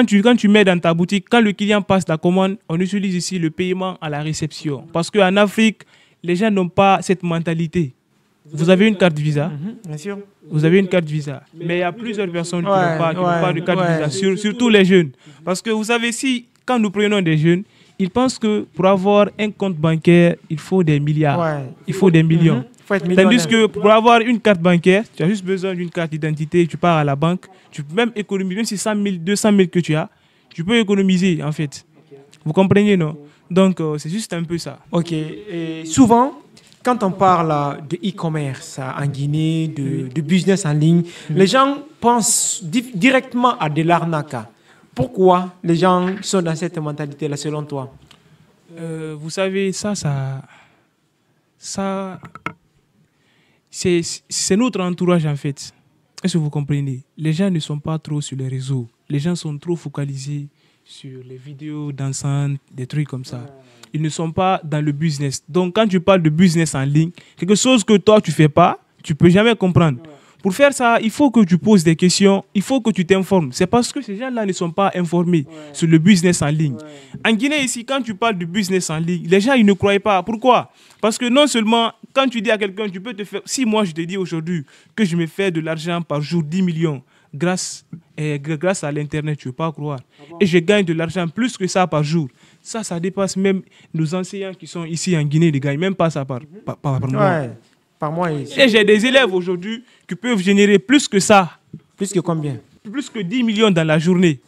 tu mets dans ta boutique, quand le client passe la commande, on utilise ici le paiement à la réception. Parce qu'en Afrique, les gens n'ont pas cette mentalité. Vous avez une carte Visa. Bien sûr. Vous avez une carte Visa. Mais il y a plusieurs personnes qui n'ont pas de carte Visa, surtout les jeunes. Parce que vous savez, quand nous prenons des jeunes, ils pensent que pour avoir un compte bancaire, il faut des milliards. Il faut des millions. Faut être Tandis que pour avoir une carte bancaire, tu as juste besoin d'une carte d'identité, tu pars à la banque, tu peux même économiser, même si 100 000, 200 000 que tu as, tu peux économiser en fait. Vous comprenez, non? Donc, c'est juste un peu ça. Ok. Et souvent, quand on parle de e-commerce en Guinée, de business en ligne, les gens pensent directement à de l'arnaque. Pourquoi les gens sont dans cette mentalité-là, selon toi? Vous savez, ça c'est notre entourage en fait. Est-ce que vous comprenez? Les gens ne sont pas trop sur les réseaux. Les gens sont trop focalisés sur les vidéos dansantes, des trucs comme ça. Ils ne sont pas dans le business. Donc, quand tu parles de business en ligne, quelque chose que toi, tu ne fais pas, tu ne peux jamais comprendre. Pour faire ça, il faut que tu poses des questions, il faut que tu t'informes. C'est parce que ces gens-là ne sont pas informés sur le business en ligne. En Guinée, ici, quand tu parles de business en ligne, les gens, ils ne croient pas. Pourquoi? Parce que non seulement, quand tu dis à quelqu'un, tu peux te faire... Si moi, je te dis aujourd'hui que je me fais de l'argent par jour, 10 millions, grâce à l'Internet, tu ne veux pas croire. Et je gagne de l'argent plus que ça par jour. Ça dépasse même nos enseignants qui sont ici en Guinée, ils ne gagnent même pas ça par mois. Par mois. Et j'ai des élèves aujourd'hui qui peuvent générer plus que ça. Plus que combien? Plus que 10 millions dans la journée.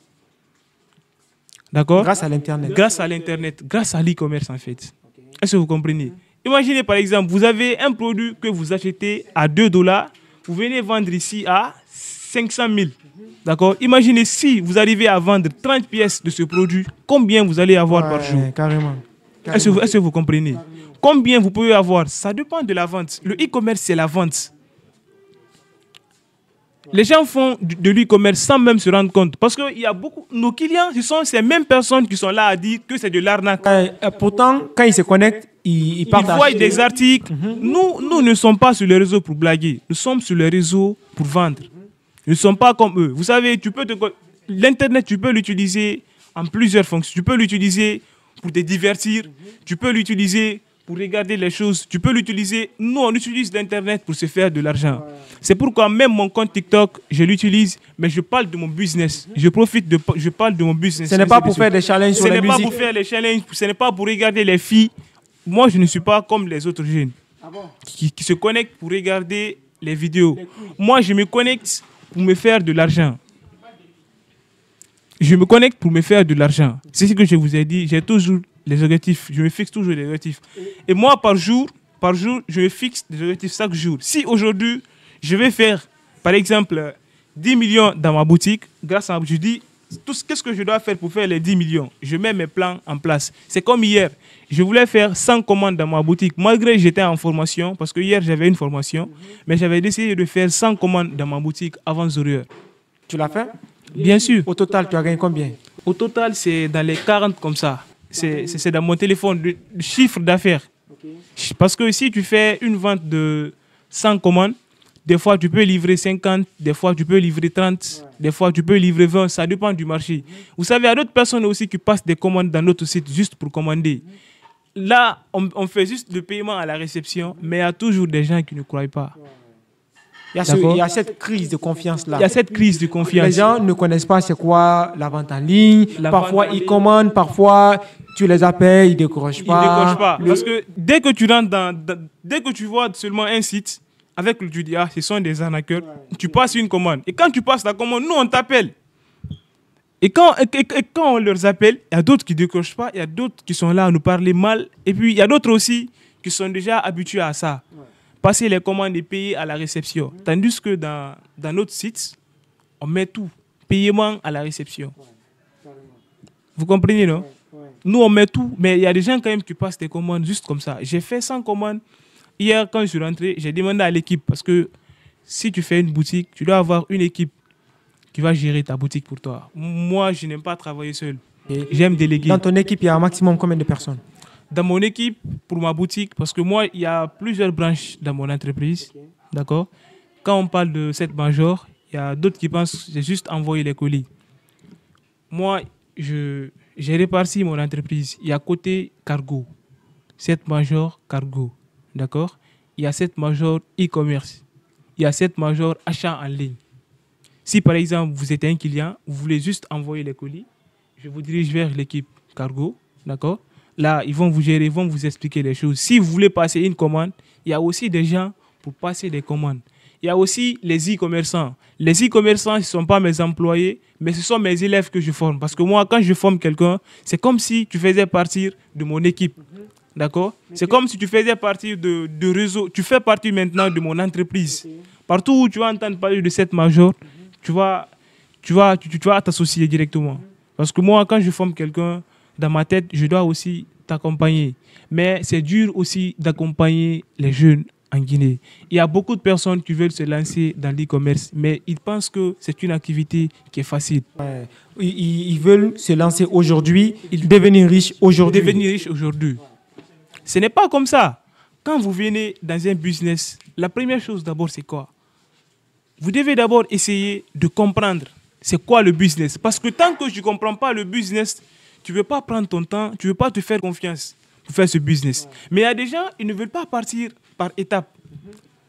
D'accord? Grâce à l'Internet. Grâce à l'Internet, grâce à l'e-commerce en fait. Est-ce que vous comprenez? Imaginez par exemple, vous avez un produit que vous achetez à $2, vous venez vendre ici à 500 000. D'accord? Imaginez si vous arrivez à vendre 30 pièces de ce produit, combien vous allez avoir par jour? Carrément. Est-ce que vous comprenez? Combien vous pouvez avoir? Ça dépend de la vente. Le e-commerce, c'est la vente. Les gens font de l'e-commerce sans même se rendre compte. Parce que il y a beaucoup... Nos clients, ce sont ces mêmes personnes qui sont là à dire que c'est de l'arnaque. Pourtant, quand ils se connectent, ils partent voient des articles. Nous ne sommes pas sur les réseaux pour blaguer. Nous sommes sur les réseaux pour vendre. Nous ne sommes pas comme eux. Vous savez, l'Internet, tu peux l'utiliser en plusieurs fonctions. Tu peux l'utiliser pour te divertir. Tu peux l'utiliser pour regarder les choses. Tu peux l'utiliser. Nous, on utilise l'Internet pour se faire de l'argent. C'est pourquoi même mon compte TikTok, je l'utilise, mais je parle de mon business. Je parle de mon business. Ce n'est pas pour faire des challenges sur la musique. Ce n'est pas pour faire les challenges. Ce n'est pas pour regarder les filles. Moi, je ne suis pas comme les autres jeunes qui se connectent pour regarder les vidéos. Moi, je me connecte pour me faire de l'argent. Je me connecte pour me faire de l'argent. C'est ce que je vous ai dit. J'ai toujours les objectifs. Je me fixe toujours des objectifs. Et moi, par jour, je me fixe des objectifs chaque jour. Si aujourd'hui, je vais faire, par exemple, 10 millions dans ma boutique, grâce à, je dis, qu'est-ce que je dois faire pour faire les 10 millions? Je mets mes plans en place. C'est comme hier. Je voulais faire 100 commandes dans ma boutique. Malgré que j'étais en formation, parce que hier j'avais une formation, mais j'avais décidé de faire 100 commandes dans ma boutique avant Zorieur. Tu l'as fait? Bien sûr. Au total, tu as gagné combien? Au total, c'est dans les 40 comme ça. C'est dans mon téléphone, le chiffre d'affaires. Parce que si tu fais une vente de 100 commandes, des fois, tu peux livrer 50, des fois, tu peux livrer 30, des fois, tu peux livrer 20, ça dépend du marché. Vous savez, il y a d'autres personnes aussi qui passent des commandes dans notre site juste pour commander. Là, on fait juste le paiement à la réception, mais il y a toujours des gens qui ne croient pas. Il y a cette crise de confiance-là. Il y a cette crise de confiance. Les gens ne connaissent pas c'est quoi la vente en ligne. Parfois, ils commandent, parfois, tu les appelles, ils ne décrochent pas. Ils ne décrochent pas. Parce que dès que tu rentres dès que tu vois seulement un site, avec le tu dis, ah, ce sont des arnaqueurs, tu passes une commande. Et quand tu passes la commande, nous, on t'appelle. Et quand on leur appelle, il y a d'autres qui ne décrochent pas, il y a d'autres qui sont là à nous parler mal. Et puis, il y a d'autres aussi qui sont déjà habitués à ça. Passer les commandes et payer à la réception. Tandis que dans notre site, on met tout. Paiement à la réception. Vous comprenez, non? Nous, on met tout, mais il y a des gens quand même qui passent des commandes juste comme ça. J'ai fait 100 commandes. Hier, quand je suis rentré, j'ai demandé à l'équipe, parce que si tu fais une boutique, tu dois avoir une équipe qui va gérer ta boutique pour toi. Moi, je n'aime pas travailler seul. J'aime déléguer. Dans ton équipe, il y a un maximum combien de personnes? Dans mon équipe, pour ma boutique, parce que moi, il y a plusieurs branches dans mon entreprise. D'accord? Quand on parle de cette major, il y a d'autres qui pensent que j'ai juste envoyé les colis. Moi, j'ai réparti mon entreprise. Il y a côté cargo, cette major cargo. D'accord? Il y a cette major e-commerce. Il y a cette major achat en ligne. Si par exemple, vous êtes un client, vous voulez juste envoyer les colis, je vous dirige vers l'équipe cargo. D'accord? Là, ils vont vous gérer, ils vont vous expliquer les choses. Si vous voulez passer une commande, il y a aussi des gens pour passer des commandes. Il y a aussi les e-commerçants. Les e-commerçants, ce ne sont pas mes employés, mais ce sont mes élèves que je forme. Parce que moi, quand je forme quelqu'un, c'est comme si tu faisais partie de mon équipe. D'accord? C'est comme si tu faisais partie de réseau. Tu fais partie maintenant de mon entreprise. Partout où tu vas entendre parler de cette major, tu vas t'associer directement. Parce que moi, quand je forme quelqu'un, dans ma tête, je dois aussi t'accompagner. Mais c'est dur aussi d'accompagner les jeunes en Guinée. Il y a beaucoup de personnes qui veulent se lancer dans l'e-commerce, mais ils pensent que c'est une activité qui est facile. Ils veulent se lancer aujourd'hui, devenir riches aujourd'hui. Ce n'est pas comme ça. Quand vous venez dans un business, la première chose d'abord, c'est quoi? Vous devez d'abord essayer de comprendre c'est quoi le business. Parce que tant que tu ne comprends pas le business, tu ne veux pas prendre ton temps, tu ne veux pas te faire confiance pour faire ce business. Mais il y a des gens, ils ne veulent pas partir par étapes.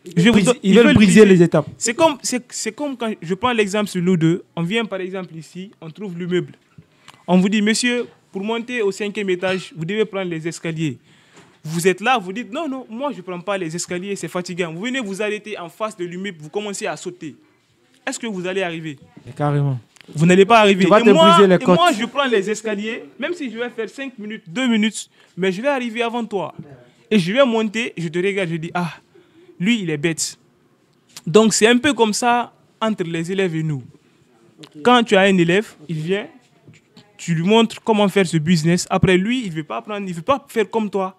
Ils veulent briser les étapes. C'est comme quand je prends l'exemple sur nous deux. On vient par exemple ici, on trouve l'immeuble. On vous dit, monsieur, pour monter au 5e étage, vous devez prendre les escaliers. Vous êtes là, vous dites, non, moi je ne prends pas les escaliers, c'est fatigant. Vous venez vous arrêter en face de l'immeuble, vous commencez à sauter. Est-ce que vous allez arriver? Carrément. Vous n'allez pas arriver. Tu vas te briser les côtes. Moi, je prends les escaliers, même si je vais faire 5 minutes, 2 minutes, mais je vais arriver avant toi. Et je vais monter, je te regarde, je dis, ah, lui, il est bête. Donc, c'est un peu comme ça entre les élèves et nous. Quand tu as un élève, il vient, tu lui montres comment faire ce business. Après, lui, il ne veut pas apprendre, il ne veut pas faire comme toi.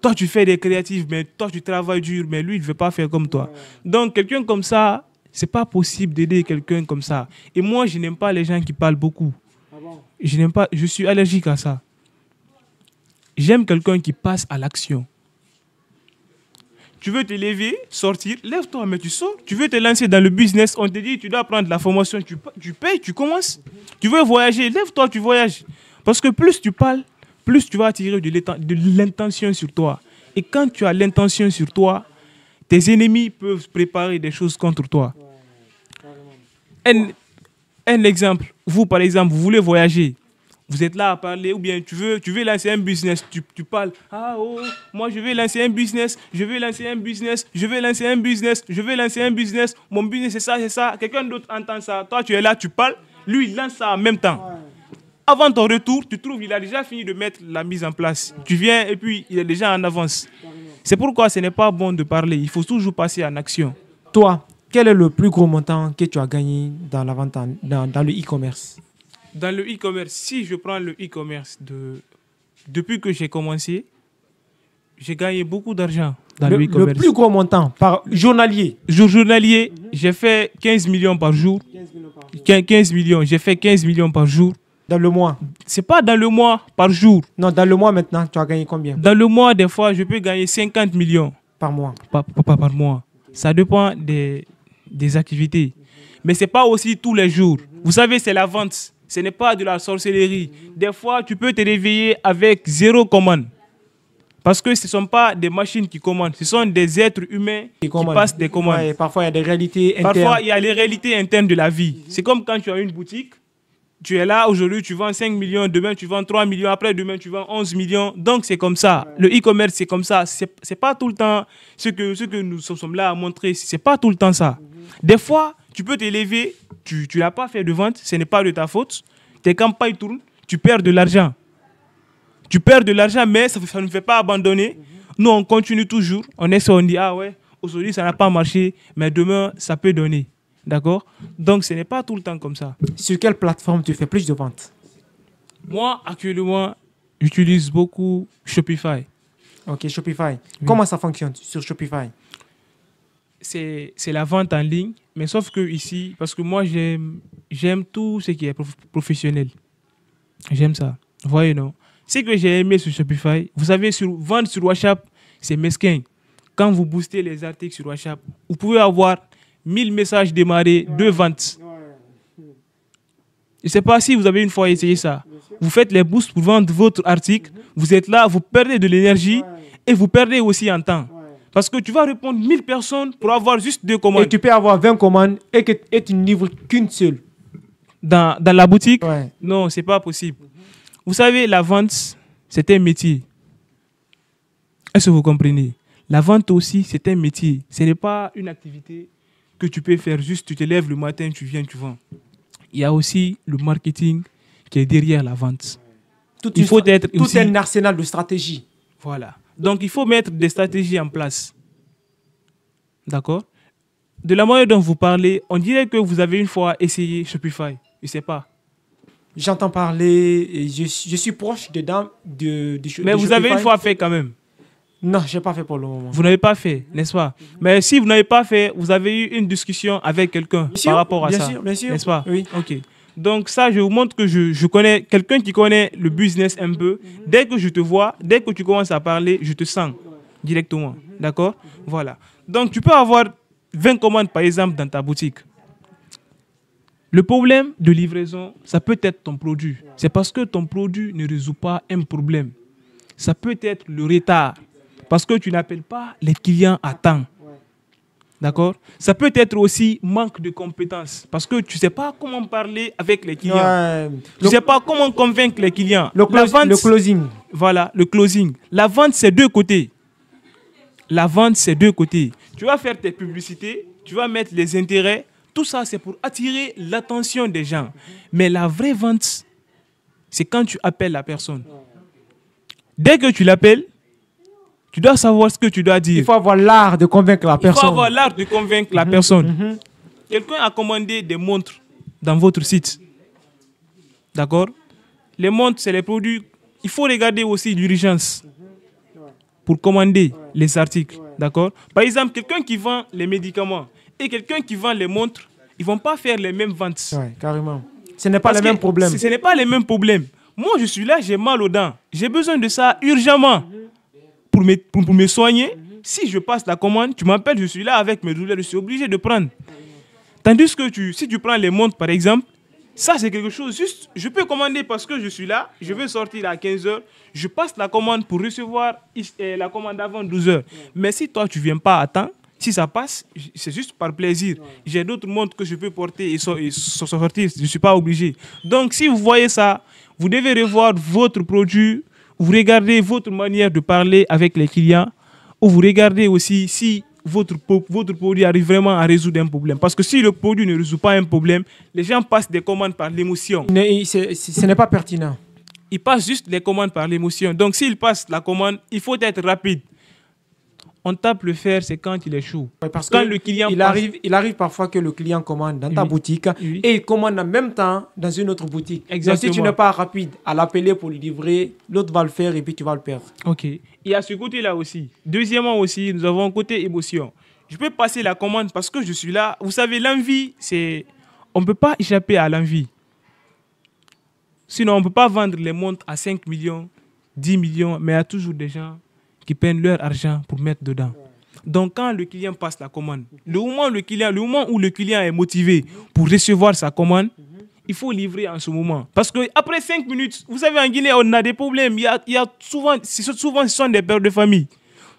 Toi, tu fais des créatifs, mais toi, tu travailles dur, mais lui, il ne veut pas faire comme toi. Donc, quelqu'un comme ça, c'est pas possible d'aider quelqu'un comme ça. Et moi, je n'aime pas les gens qui parlent beaucoup. Je n'aime pas, je suis allergique à ça. J'aime quelqu'un qui passe à l'action. Tu veux te lever, sortir, lève-toi, mais tu sors. Tu veux te lancer dans le business, on te dit, tu dois prendre la formation, tu payes, tu commences. Tu veux voyager, lève-toi, tu voyages. Parce que plus tu parles, plus tu vas attirer de l'intention sur toi. Et quand tu as l'intention sur toi, tes ennemis peuvent préparer des choses contre toi. Un exemple, vous par exemple, vous voulez voyager. Vous êtes là à parler, ou bien tu veux lancer un business, tu parles, ah oh, moi je vais lancer un business, je vais lancer un business, je vais lancer un business, je vais lancer un business, mon business c'est ça, quelqu'un d'autre entend ça, toi tu es là, tu parles, lui il lance ça en même temps. Avant ton retour, tu trouves il a déjà fini de mettre la mise en place. Tu viens et puis il est déjà en avance. C'est pourquoi ce n'est pas bon de parler, il faut toujours passer en action. Toi, quel est le plus gros montant que tu as gagné dans la vente dans le e-commerce? Dans le e-commerce, si je prends le e-commerce depuis que j'ai commencé, j'ai gagné beaucoup d'argent dans le e-commerce. Le plus gros montant par journalier. Journalier, j'ai fait 15 millions par jour. 15 millions, j'ai fait 15 millions par jour. Dans le mois. C'est pas dans le mois, par jour. Non, dans le mois maintenant, tu as gagné combien? Dans le mois, des fois, je peux gagner 50 millions. Par mois. Par mois. Ça dépend des activités. Mais ce n'est pas aussi tous les jours. Vous savez, c'est la vente. Ce n'est pas de la sorcellerie. Des fois, tu peux te réveiller avec 0 commande. Parce que ce ne sont pas des machines qui commandent. Ce sont des êtres humains qui passent des commandes. Ouais, parfois, il y a des réalités internes. Parfois, il y a les réalités internes de la vie. C'est comme quand tu as une boutique. Tu es là, aujourd'hui, tu vends 5 millions. Demain, tu vends 3 millions. Après, demain, tu vends 11 millions. Donc, c'est comme ça. Le e-commerce, c'est comme ça. Ce n'est pas tout le temps ce que nous sommes là à montrer. Ce n'est pas tout le temps ça. Des fois, tu peux t'élever. Tu n'as pas fait de vente. Ce n'est pas de ta faute. Tes campagnes tournent. Tu perds de l'argent. Tu perds de l'argent, mais ça ne fait pas abandonner. Nous, on continue toujours. On essaie, on dit, ah ouais, aujourd'hui, ça n'a pas marché, mais demain, ça peut donner. D'accord? Donc, ce n'est pas tout le temps comme ça. Sur quelle plateforme tu fais plus de ventes? Moi, actuellement, j'utilise beaucoup Shopify. Ok, Shopify. Oui. Comment ça fonctionne sur Shopify? C'est la vente en ligne, mais sauf que ici, parce que moi, j'aime tout ce qui est professionnel. J'aime ça. Vous voyez, non? Ce que j'ai aimé sur Shopify, vous savez, vendre sur WhatsApp, c'est mesquin. Quand vous boostez les articles sur WhatsApp, vous pouvez avoir 1000 messages démarrés, 2 ventes. Je ne sais pas si vous avez une fois essayé ça. Vous faites les boosts pour vendre votre article. Vous êtes là, vous perdez de l'énergie et vous perdez aussi en temps. Parce que tu vas répondre 1000 personnes pour avoir juste 2 commandes. Et tu peux avoir 20 commandes et tu ne livres qu'une seule. Dans la boutique? Ouais. Non, ce n'est pas possible. Vous savez, la vente, c'est un métier. Est-ce que vous comprenez? La vente aussi, c'est un métier. Ce n'est pas une activité que tu peux faire juste, tu te lèves le matin, tu viens, tu vends. Il y a aussi le marketing qui est derrière la vente. Tout un arsenal de stratégies. Voilà. Donc, il faut mettre des stratégies en place. D'accord? De la manière dont vous parlez, on dirait que vous avez une fois essayé Shopify. Je ne sais pas. J'entends parler, et je suis proche dedans de Mais vous avez une fois fait quand même. Non, je n'ai pas fait pour le moment. Vous n'avez pas fait, n'est-ce pas? Mais si vous n'avez pas fait, vous avez eu une discussion avec quelqu'un par rapport à ça. Bien sûr. N'est-ce pas? Oui. Ok. Donc ça, je vous montre que je connais quelqu'un qui connaît le business un peu. Dès que je te vois, dès que tu commences à parler, je te sens directement. D'accord? Voilà. Donc tu peux avoir 20 commandes, par exemple, dans ta boutique. Le problème de livraison, ça peut être ton produit. C'est parce que ton produit ne résout pas un problème. Ça peut être le retard. Parce que tu n'appelles pas les clients à temps. D'accord? Ça peut être aussi manque de compétences. Parce que tu ne sais pas comment parler avec les clients. Ouais. Tu ne sais pas comment convaincre les clients. Le closing. Voilà, le closing. La vente, c'est 2 côtés. La vente, c'est 2 côtés. Tu vas faire tes publicités, tu vas mettre les intérêts. Tout ça, c'est pour attirer l'attention des gens. Mais la vraie vente, c'est quand tu appelles la personne. Dès que tu l'appelles, tu dois savoir ce que tu dois dire. Il faut avoir l'art de convaincre la personne. Il faut avoir l'art de convaincre la personne. Quelqu'un a commandé des montres dans votre site. D'accord? Les montres, c'est les produits. Il faut regarder aussi l'urgence pour commander les articles. D'accord? Par exemple, quelqu'un qui vend les médicaments et quelqu'un qui vend les montres, ils ne vont pas faire les mêmes ventes. Ouais, carrément. Ce n'est pas le même problème. Ce n'est pas les mêmes problèmes. Moi, je suis là, j'ai mal aux dents. J'ai besoin de ça urgemment pour me soigner. Si je passe la commande, tu m'appelles, je suis là avec mes douleurs, je suis obligé de prendre. Tandis que si tu prends les montres, par exemple, ça, c'est quelque chose juste, je peux commander parce que je suis là, je veux sortir à 15h, je passe la commande pour recevoir la commande avant 12h. Mais si toi, tu ne viens pas à temps, si ça passe, c'est juste par plaisir. J'ai d'autres montres que je peux porter et sortir, je ne suis pas obligé. Donc, si vous voyez ça, vous devez revoir votre produit, vous regardez votre manière de parler avec les clients, ou vous regardez aussi si votre produit arrive vraiment à résoudre un problème. Parce que si le produit ne résout pas un problème, les gens passent des commandes par l'émotion. Ce n'est pas pertinent. Ils passent juste les commandes par l'émotion. Donc, s'ils passent la commande, il faut être rapide. on tape le fer, c'est quand il est chaud. Ouais, parce quand que le client il arrive parfois que le client commande dans ta Oui. boutique Oui. et il commande en même temps dans une autre boutique. Donc, Exactement. si tu n'es pas rapide à l'appeler pour lui livrer, l'autre va le faire et puis tu vas le perdre. Ok. Il y a ce côté-là aussi. Deuxièmement aussi, nous avons un côté émotion. Je peux passer la commande parce que je suis là. Vous savez, l'envie, c'est... On ne peut pas échapper à l'envie. Sinon, on ne peut pas vendre les montres à 5 millions, 10 millions, mais il y a toujours des gens qui peinent leur argent pour mettre dedans. Donc, quand le client passe la commande, le moment où le client est motivé pour recevoir sa commande, il faut livrer en ce moment. Parce qu'après 5 minutes, vous savez, en Guinée, on a des problèmes. Il y a souvent, ce sont des pères de famille.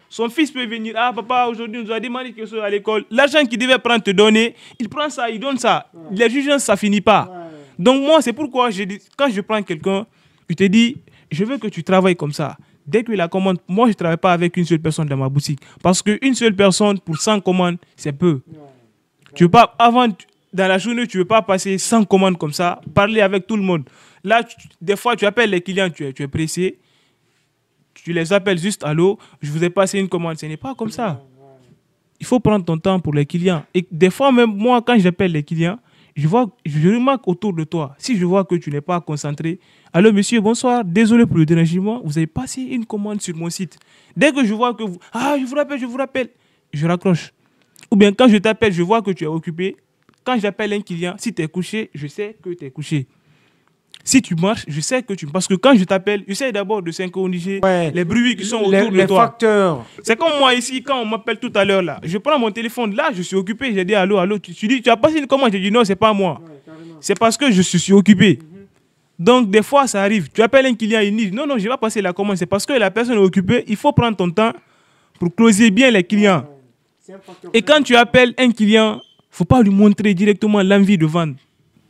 Son fils peut venir, ah papa, aujourd'hui, on nous a demandé quelque chose à l'école. L'argent qu'il devait prendre, te donner, il prend ça, il donne ça. Les jugements, ça finit pas. Donc moi, c'est pourquoi quand je prends quelqu'un, je te dis, je veux que tu travailles comme ça. Dès que la commande, moi, je ne travaille pas avec une seule personne dans ma boutique. Parce qu'une seule personne pour 100 commandes, c'est peu. Tu veux pas, dans la journée, tu ne veux pas passer 100 commandes comme ça, parler avec tout le monde. Là, des fois, tu appelles les clients, tu es pressé. Tu les appelles juste, allô, je vous ai passé une commande. Ce n'est pas comme ça. Il faut prendre ton temps pour les clients. Et des fois, même moi, quand j'appelle les clients, je remarque autour de toi, si je vois que tu n'es pas concentré, allô monsieur, bonsoir, désolé pour le dérangement, vous avez passé une commande sur mon site. Dès que je vois que je vous rappelle, je raccroche. Ou bien quand je t'appelle, je vois que tu es occupé. Quand j'appelle un client, si tu es couché, je sais que tu es couché. Si tu marches, je sais que tu... Parce que quand je t'appelle, j'essaie d'abord de synchroniser les bruits qui sont autour de toi. Les facteurs. C'est comme moi ici, quand on m'appelle tout à l'heure, là, je prends mon téléphone, là, je suis occupé, j'ai dit allô, allô, tu dis, tu as passé une commande, j'ai dit non, c'est pas moi. C'est parce que je suis occupé. Donc, des fois, ça arrive. Tu appelles un client, il dit non, non, je vais pas passer la commande, c'est parce que la personne est occupée, il faut prendre ton temps pour closer bien les clients. Et quand tu appelles un client, il ne faut pas lui montrer directement l'envie de vendre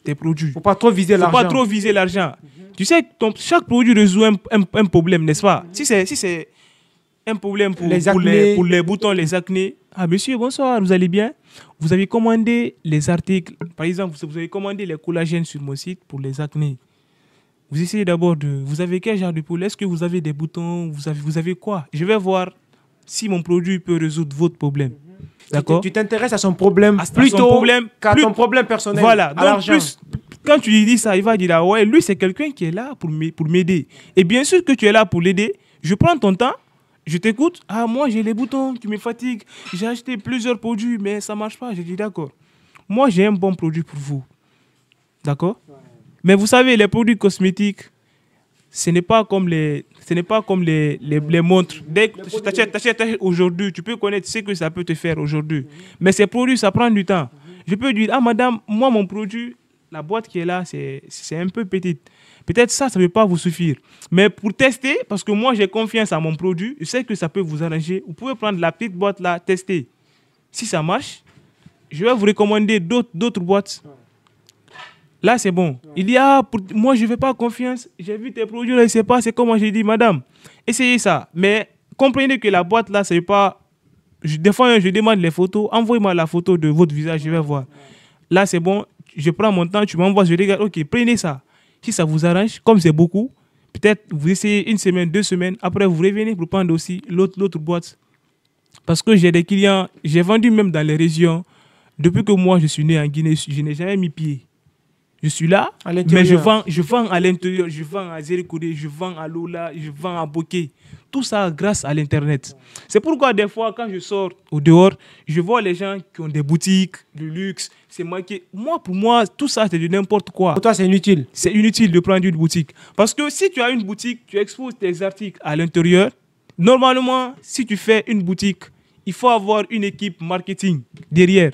tes produits. Il ne faut pas trop viser l'argent. Faut pas trop viser l'argent. Tu sais, chaque produit résout un problème, n'est-ce pas? Si c'est un problème pour les boutons, les acnés. Ah, monsieur, bonsoir, vous allez bien? Vous avez commandé les articles. Par exemple, vous avez commandé les collagènes sur mon site pour les acnés. Vous essayez d'abord de... Vous avez quel genre de problème? Est-ce que vous avez des boutons? Vous avez quoi? Je vais voir si mon produit peut résoudre votre problème. D'accord? Tu t'intéresses à son problème plutôt qu'à ton problème personnel. Voilà. Donc, plus, quand tu lui dis ça, il va dire ah ouais, lui c'est quelqu'un qui est là pour m'aider. Et bien sûr que tu es là pour l'aider. Je prends ton temps, je t'écoute. Ah moi j'ai les boutons qui me fatiguent. J'ai acheté plusieurs produits mais ça marche pas. J'ai dit d'accord. Moi j'ai un bon produit pour vous. D'accord? Mais vous savez les produits cosmétiques, ce n'est pas comme les montres. Dès que tu achètes aujourd'hui, tu peux connaître ce que ça peut te faire aujourd'hui. Mais ces produits, ça prend du temps. Je peux dire, ah madame, moi mon produit, la boîte qui est là, c'est un peu petite. Peut-être ça ne peut pas vous suffire. Mais pour tester, parce que moi j'ai confiance à mon produit, je sais que ça peut vous arranger. Vous pouvez prendre la petite boîte là, tester. Si ça marche, je vais vous recommander d'autres boîtes. Là, c'est bon. Il dit, moi, je ne fais pas confiance. J'ai vu tes produits, là, je ne sais pas. C'est comment j'ai dit, madame, essayez ça. Mais comprenez que la boîte, là, c'est pas... Des fois, je demande les photos. Envoyez-moi la photo de votre visage, je vais voir. Là, c'est bon. Je prends mon temps, tu m'envoies, je regarde. OK, prenez ça. Si ça vous arrange, comme c'est beaucoup, peut-être vous essayez 1 semaine, 2 semaines. Après, vous revenez pour prendre aussi l'autre boîte. Parce que j'ai des clients, j'ai vendu même dans les régions. Depuis que moi, je suis né en Guinée, je n'ai jamais mis pied. Je suis là, mais je vends à l'intérieur, je vends à Zérékoudé, je vends à Lola, je vends à Boké. Tout ça grâce à l'Internet. C'est pourquoi des fois, quand je sors au dehors, je vois les gens qui ont des boutiques, du luxe, c'est marqué. Pour moi, tout ça, c'est de n'importe quoi. Pour toi, c'est inutile. C'est inutile de prendre une boutique. Parce que si tu as une boutique, tu exposes tes articles à l'intérieur. Normalement, si tu fais une boutique, il faut avoir une équipe marketing derrière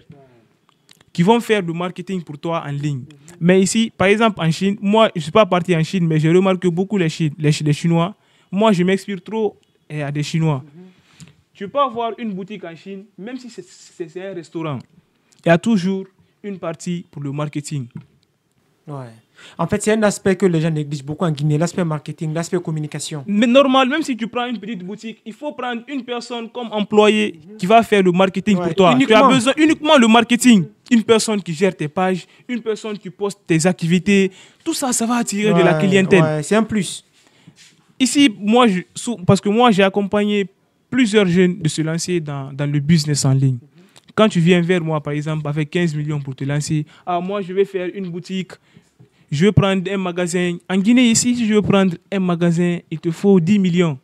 qui vont faire du marketing pour toi en ligne. Mais ici, par exemple, en Chine, moi, je ne suis pas parti en Chine, mais j'ai remarqué beaucoup les Chinois. Moi, je m'inspire trop à des Chinois. Tu peux avoir une boutique en Chine, même si c'est un restaurant. Il y a toujours une partie pour le marketing. Ouais. En fait, c'est un aspect que les gens négligent beaucoup en Guinée, l'aspect marketing, l'aspect communication. Mais normal, même si tu prends une petite boutique, il faut prendre une personne comme employé qui va faire le marketing pour toi. Tu as besoin uniquement le marketing. Une personne qui gère tes pages, une personne qui poste tes activités. Tout ça, ça va attirer de la clientèle. Ouais, c'est un plus. Ici, parce que moi, j'ai accompagné plusieurs jeunes de se lancer dans le business en ligne. Quand tu viens vers moi, par exemple, avec 15 millions pour te lancer, moi, je vais faire une boutique, je vais prendre un magasin. En Guinée, ici, si je veux prendre un magasin, il te faut 10 millions.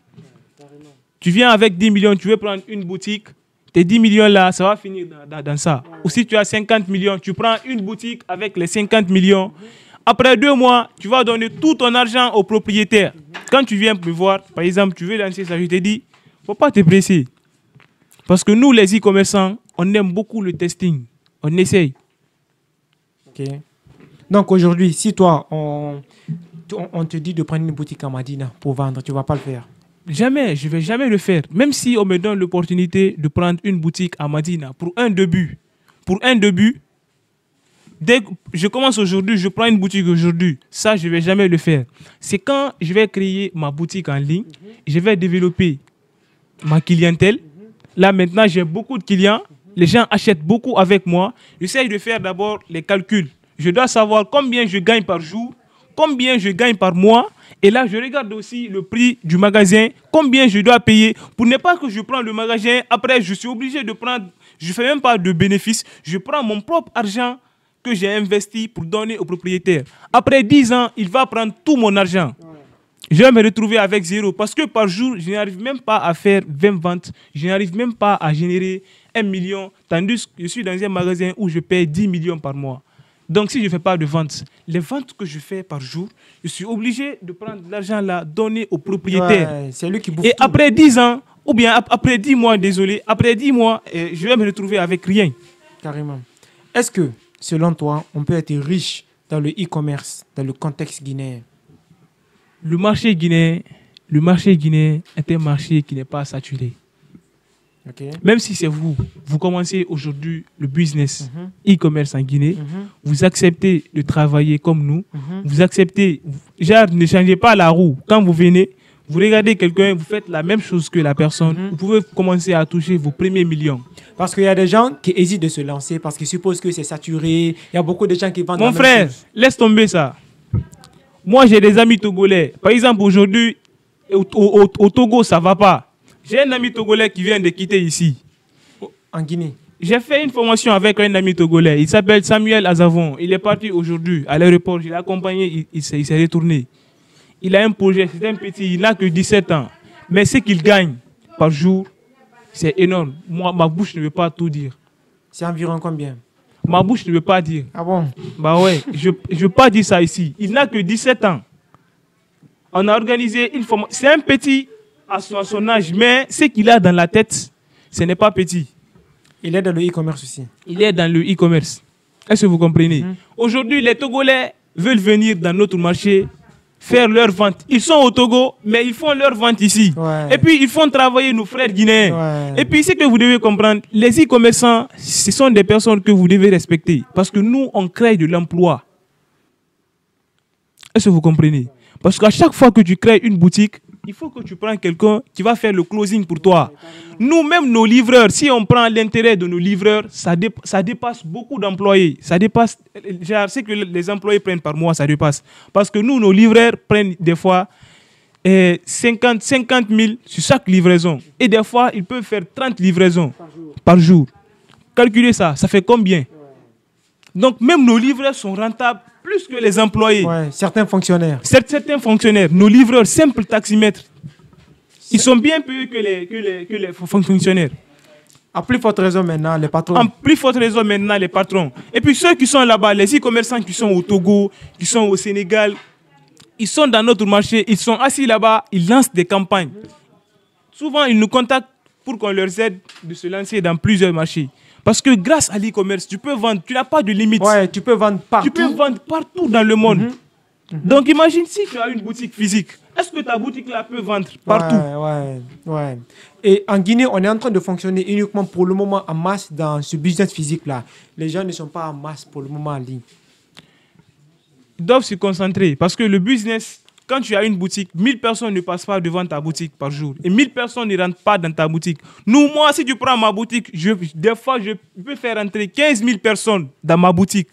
Tu viens avec 10 millions, tu veux prendre une boutique, tes 10 millions là, ça va finir dans ça. Ou si tu as 50 millions, tu prends une boutique avec les 50 millions. Après 2 mois, tu vas donner tout ton argent au propriétaire. Quand tu viens me voir, par exemple, tu veux lancer ça, je te dis, il ne faut pas te presser. Parce que nous, les e-commerçants, on aime beaucoup le testing. On essaye. Ok. Donc aujourd'hui, si toi, on te dit de prendre une boutique à Madina pour vendre, tu ne vas pas le faire? Jamais, je ne vais jamais le faire. Même si on me donne l'opportunité de prendre une boutique à Madina pour un début. Dès que je commence aujourd'hui, je prends une boutique aujourd'hui. Ça, je ne vais jamais le faire. C'est quand je vais créer ma boutique en ligne, je vais développer ma clientèle. Là, maintenant, j'ai beaucoup de clients. Les gens achètent beaucoup avec moi. J'essaie de faire d'abord les calculs. Je dois savoir combien je gagne par jour, combien je gagne par mois. Et là, je regarde aussi le prix du magasin, combien je dois payer. Pour ne pas que je prenne le magasin, après, je suis obligé de prendre, je ne fais même pas de bénéfice. Je prends mon propre argent que j'ai investi pour donner au propriétaire. Après 10 ans, il va prendre tout mon argent. Je vais me retrouver avec 0 parce que par jour, je n'arrive même pas à faire 20 ventes. Je n'arrive même pas à générer 1 million. Tandis que je suis dans un magasin où je paye 10 millions par mois. Donc, si je ne fais pas de ventes, les ventes que je fais par jour, je suis obligé de prendre l'argent là, donner au propriétaire. Ouais, c'est lui qui bouffe Et tout. après 10 ans, ou bien après 10 mois, désolé, après 10 mois, je vais me retrouver avec rien. Carrément. Est-ce que, selon toi, on peut être riche dans le e-commerce, dans le contexte guinéen? Le marché guinéen est un marché qui n'est pas saturé. Okay. Même si c'est vous commencez aujourd'hui le business e-commerce en Guinée, vous acceptez de travailler comme nous, vous acceptez, genre ne changez pas la roue. Quand vous venez, vous regardez quelqu'un, vous faites la même chose que la personne, vous pouvez commencer à toucher vos premiers millions. Parce qu'il y a des gens qui hésitent de se lancer parce qu'ils supposent que c'est saturé. Il y a beaucoup de gens qui vendent Mon la même frère, chose. laisse tomber ça. Moi, j'ai des amis togolais. Par exemple, aujourd'hui, au Togo, ça ne va pas. J'ai un ami togolais qui vient de quitter ici. En Guinée. J'ai fait une formation avec un ami togolais. Il s'appelle Samuel Azavon. Il est parti aujourd'hui à l'aéroport. Je l'ai accompagné. Il s'est retourné. Il a un projet. C'est un petit. Il n'a que 17 ans. Mais ce qu'il gagne par jour, c'est énorme. Moi, ma bouche ne veut pas tout dire. C'est environ combien? Ma bouche ne veut pas dire. Ah bon? Bah ouais, je ne veux pas dire ça ici. Il n'a que 17 ans. On a organisé une formation. C'est un petit à son âge, mais ce qu'il a dans la tête, ce n'est pas petit. Il est dans le e-commerce aussi. Il est dans le e-commerce. Est-ce que vous comprenez? Aujourd'hui, les Togolais veulent venir dans notre marché, faire leurs ventes. Ils sont au Togo, mais ils font leurs ventes ici. Ouais. Et puis, ils font travailler nos frères guinéens. Ouais. Et puis, ce que vous devez comprendre, les e-commerçants, ce sont des personnes que vous devez respecter. Parce que nous, on crée de l'emploi. Est-ce que vous comprenez? Parce qu'à chaque fois que tu crées une boutique, il faut que tu prennes quelqu'un qui va faire le closing pour toi. Nous-mêmes, nos livreurs, si on prend l'intérêt de nos livreurs, ça dépasse beaucoup d'employés. Ça dépasse, genre, ce que les employés prennent par mois, ça dépasse. Parce que nous, nos livreurs prennent des fois 50 000 sur chaque livraison. Et des fois, ils peuvent faire 30 livraisons par jour. Calculez ça, ça fait combien? Donc, même nos livreurs sont rentables plus que les employés. Ouais, certains fonctionnaires. Certains fonctionnaires, nos livreurs, simples taximètres, ils sont bien payés que les fonctionnaires. À plus forte raison maintenant, les patrons. En plus forte raison maintenant, les patrons. Et puis ceux qui sont là-bas, les e-commerçants qui sont au Togo, qui sont au Sénégal, ils sont dans notre marché, ils sont assis là-bas, ils lancent des campagnes. Souvent, ils nous contactent pour qu'on leur aide de se lancer dans plusieurs marchés. Parce que grâce à l'e-commerce, tu peux vendre, tu n'as pas de limite. Ouais, tu peux vendre partout. Tu peux vendre partout dans le monde. Donc imagine si tu as une boutique physique, est-ce que ta boutique là peut vendre partout? Ouais. Et en Guinée, on est en train de fonctionner uniquement pour le moment en masse dans ce business physique là. Les gens ne sont pas en masse pour le moment en ligne. Ils doivent se concentrer parce que le business, quand tu as une boutique, 1000 personnes ne passent pas devant ta boutique par jour. Et 1000 personnes ne rentrent pas dans ta boutique. Moi, si tu prends ma boutique, des fois, je peux faire entrer 15 000 personnes dans ma boutique.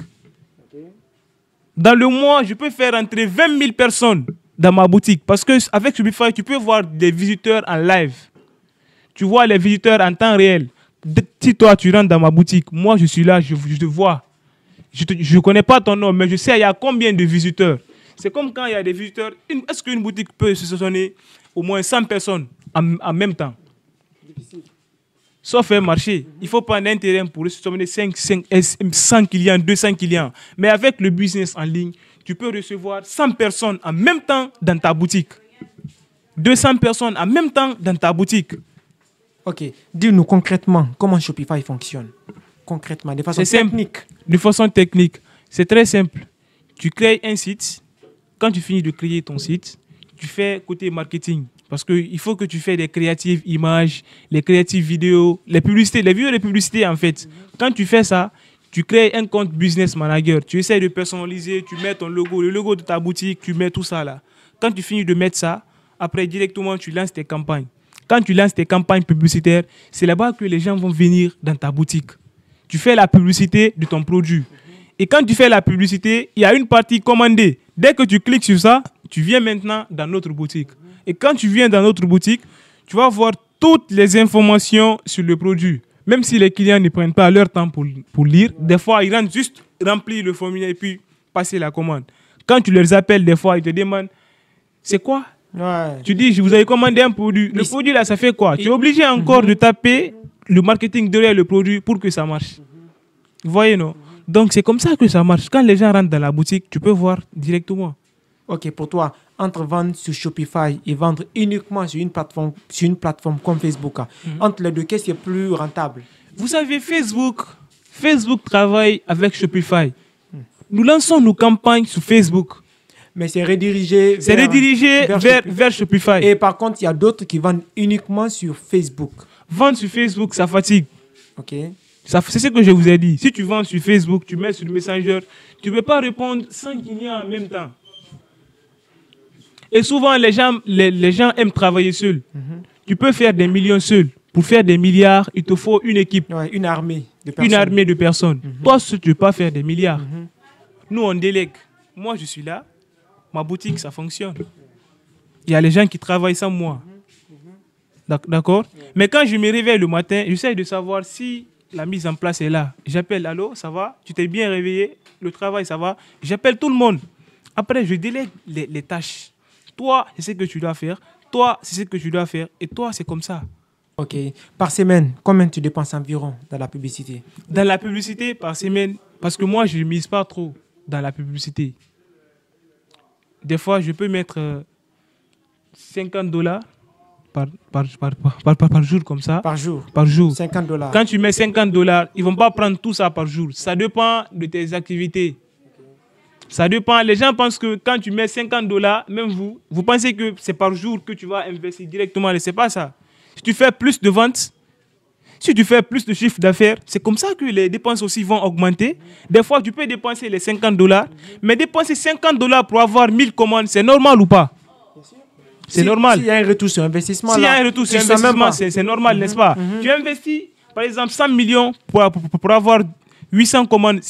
Dans le mois, je peux faire entrer 20 000 personnes dans ma boutique. Parce qu'avec Shopify, tu peux voir des visiteurs en live. Tu vois les visiteurs en temps réel. Si toi, tu rentres dans ma boutique, moi, je suis là, je te vois. Je ne connais pas ton nom, mais je sais il y a combien de visiteurs. C'est comme quand il y a des visiteurs. Est-ce qu'une boutique peut se sonner au moins 100 personnes en même temps? Sauf un marché. Il faut prendre un terrain pour recevoir 100 clients, 200 clients. Mais avec le business en ligne, tu peux recevoir 100 personnes en même temps dans ta boutique. 200 personnes en même temps dans ta boutique. Ok. Dis-nous concrètement comment Shopify fonctionne. Concrètement, de façon technique. De façon technique. C'est très simple. Tu crées un site. Quand tu finis de créer ton site, tu fais côté marketing. Parce qu'il faut que tu fais des créatives images, les créatives vidéos, les publicités, les vidéos de publicité en fait. Quand tu fais ça, tu crées un compte business manager. Tu essaies de personnaliser, tu mets ton logo, le logo de ta boutique, tu mets tout ça là. Quand tu finis de mettre ça, après directement tu lances tes campagnes. Quand tu lances tes campagnes publicitaires, c'est là-bas que les gens vont venir dans ta boutique. Tu fais la publicité de ton produit. Et quand tu fais la publicité, il y a une partie commandée. Dès que tu cliques sur ça, tu viens maintenant dans notre boutique. Et quand tu viens dans notre boutique, tu vas voir toutes les informations sur le produit. Même si les clients ne prennent pas leur temps pour lire, des fois, ils rentrent juste remplir le formulaire et puis passer la commande. Quand tu les appelles, des fois, ils te demandent « C'est quoi ?» Tu dis « Je vous avais commandé un produit. » Le produit, là, ça fait quoi? Tu es obligé encore de taper le marketing derrière le produit pour que ça marche. Vous voyez, non? Donc, c'est comme ça que ça marche. Quand les gens rentrent dans la boutique, tu peux voir directement. Ok, pour toi, entre vendre sur Shopify et vendre uniquement sur une plateforme comme Facebook, entre les deux, qu'est-ce qui est plus rentable? Vous savez, Facebook travaille avec Shopify. Nous lançons nos campagnes sur Facebook. Mais c'est redirigé vers Shopify. Et par contre, il y a d'autres qui vendent uniquement sur Facebook. Vendre sur Facebook, ça fatigue. Ok. C'est ce que je vous ai dit. Si tu vends sur Facebook, tu mets sur le Messenger, tu ne peux pas répondre 100 clients en même temps. Et souvent, les gens aiment travailler seuls. Tu peux faire des millions seuls. Pour faire des milliards, il te faut une équipe. Ouais, une armée de personnes. Une armée de personnes. Toi, tu ne peux pas faire des milliards. Nous, on délègue. Moi, je suis là. Ma boutique, ça fonctionne. Il y a les gens qui travaillent sans moi. D'accord? Mais quand je me réveille le matin, j'essaie de savoir si la mise en place est là. J'appelle, allô, ça va? Tu t'es bien réveillé? Le travail, ça va? J'appelle tout le monde. Après, je délègue les tâches. Toi, c'est ce que tu dois faire. Toi, c'est ce que tu dois faire. Et toi, c'est comme ça. Ok. Par semaine, combien tu dépenses environ dans la publicité? Dans la publicité, par semaine, parce que moi, je ne mise pas trop dans la publicité. Des fois, je peux mettre $50 par jour comme ça. Par jour? Par jour. $50. Quand tu mets $50, ils ne vont pas prendre tout ça par jour. Ça dépend de tes activités. Ça dépend. Les gens pensent que quand tu mets $50, même vous pensez que c'est par jour que tu vas investir directement. Ce n'est pas ça. Si tu fais plus de ventes, si tu fais plus de chiffre d'affaires, c'est comme ça que les dépenses aussi vont augmenter. Des fois, tu peux dépenser les $50, mais dépenser $50 pour avoir 1000 commandes, c'est normal ou pas? C'est normal. S'il y a un retour sur investissement, s'il y a un retour sur investissement, c'est normal, n'est-ce pas? Tu investis, par exemple, 100 millions pour avoir 800 commandes.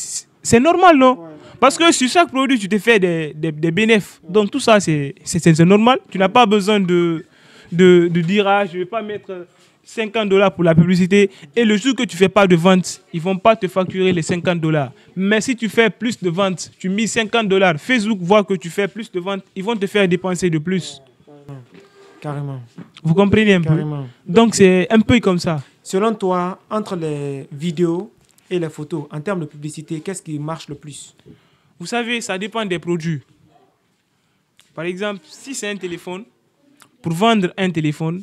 C'est normal, non? Parce que sur chaque produit, tu te fais des bénéfices. Donc tout ça, c'est normal. Tu n'as pas besoin de dire, ah, je ne vais pas mettre $50 pour la publicité. Et le jour que tu ne fais pas de vente, ils ne vont pas te facturer les $50. Mais si tu fais plus de ventes, tu mets $50, Facebook voit que tu fais plus de ventes, ils vont te faire dépenser de plus. Carrément. Vous comprenez un peu? Carrément. Donc c'est un peu comme ça. Selon toi, entre les vidéos et les photos, en termes de publicité, qu'est-ce qui marche le plus? Vous savez, ça dépend des produits. Par exemple, si c'est un téléphone, pour vendre un téléphone,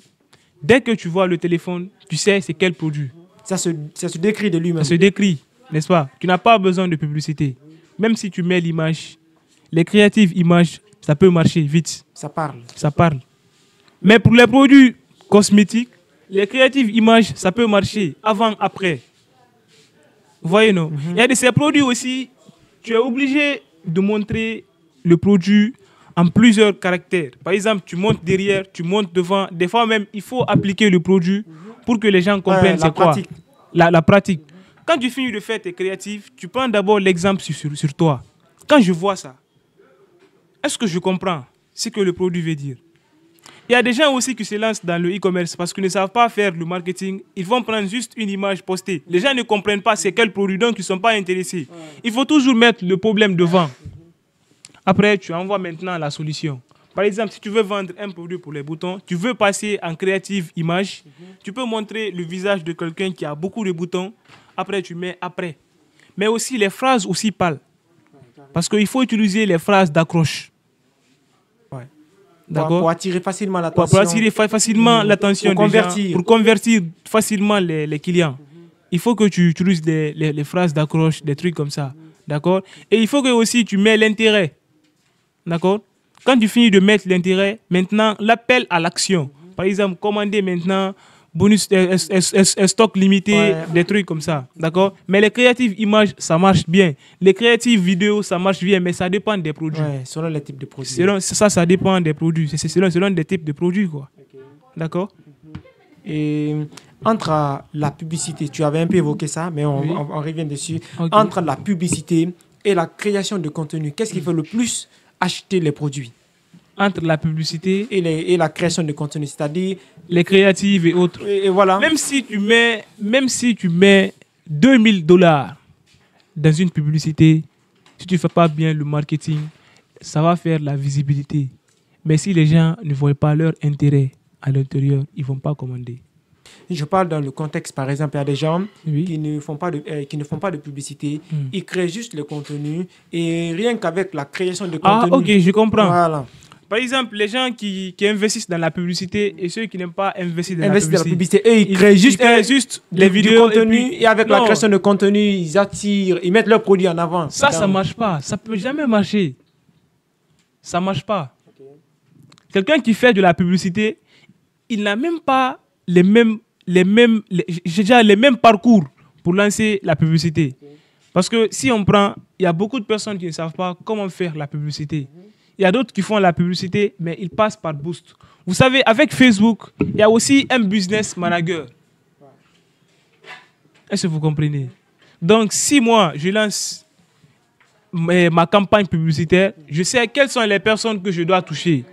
dès que tu vois le téléphone, tu sais c'est quel produit. Ça se décrit de lui-même. Ça se décrit, n'est-ce pas? Tu n'as pas besoin de publicité. Même si tu mets l'image, les créatives images, ça peut marcher vite. Ça parle. Ça parle. Mais pour les produits cosmétiques, les créatives images, ça peut marcher avant, après. Vous voyez, non? Il y a de ces produits aussi, tu es obligé de montrer le produit en plusieurs caractères. Par exemple, tu montes derrière, tu montes devant. Des fois même, il faut appliquer le produit pour que les gens comprennent c'est quoi. La pratique. Quand tu finis de faire tes créatives, tu prends d'abord l'exemple sur toi. Quand je vois ça, est-ce que je comprends ce que le produit veut dire? Il y a des gens aussi qui se lancent dans le e-commerce parce qu'ils ne savent pas faire le marketing. Ils vont prendre juste une image postée. Les gens ne comprennent pas c'est quel produit, donc ils ne sont pas intéressés. Il faut toujours mettre le problème devant. Après, tu envoies maintenant la solution. Par exemple, si tu veux vendre un produit pour les boutons, tu veux passer en créative image, tu peux montrer le visage de quelqu'un qui a beaucoup de boutons. Après, tu mets après. Mais aussi, les phrases aussi parlent. Parce qu'il faut utiliser les phrases d'accroche. D'accord. Pour attirer facilement l'attention. Pour attirer facilement l'attention pour des convertir. gens, pour convertir facilement les clients. Il faut que tu utilises les phrases d'accroche, des trucs comme ça. D'accord. Et il faut que aussi tu mets l'intérêt. D'accord. Quand tu finis de mettre l'intérêt, maintenant, l'appel à l'action. Par exemple, commander maintenant, bonus, stock limité, des trucs comme ça. D'accord. Mais les créatives images, ça marche bien. Les créatives vidéos, ça marche bien, mais ça dépend des produits. Ouais, selon les types de produits. Ça dépend des produits. C'est selon des types de produits, quoi. Okay. D'accord. Et entre la publicité, tu avais un peu évoqué ça, mais on revient dessus. Okay. Entre la publicité et la création de contenu, qu'est-ce qui fait le plus acheter les produits? Entre la publicité et la création de contenu, c'est-à-dire les créatives et autres. Et voilà. Même si tu mets $2000 dans une publicité, si tu ne fais pas bien le marketing, ça va faire la visibilité. Mais si les gens ne voient pas leur intérêt à l'intérieur, ils ne vont pas commander. Je parle dans le contexte, par exemple, il y a des gens qui ne font pas de publicité, ils créent juste le contenu et rien qu'avec la création de contenu. Ah, ok, je comprends. Voilà. Par exemple, les gens qui investissent dans la publicité et ceux qui n'aiment pas investir dans la publicité, eux, ils créent juste les vidéos, du contenu et avec la création de contenu, ils attirent, ils mettent leurs produits en avant. Ça ne marche pas. Ça ne peut jamais marcher. Ça ne marche pas. Okay. Quelqu'un qui fait de la publicité, il n'a même pas les mêmes parcours pour lancer la publicité. Okay. Parce que si on prend, il y a beaucoup de personnes qui ne savent pas comment faire la publicité. Il y a d'autres qui font la publicité, mais ils passent par Boost. Vous savez, avec Facebook, il y a aussi un business manager. Est-ce que vous comprenez? Donc, si moi, je lance ma campagne publicitaire, je sais quelles sont les personnes que je dois toucher.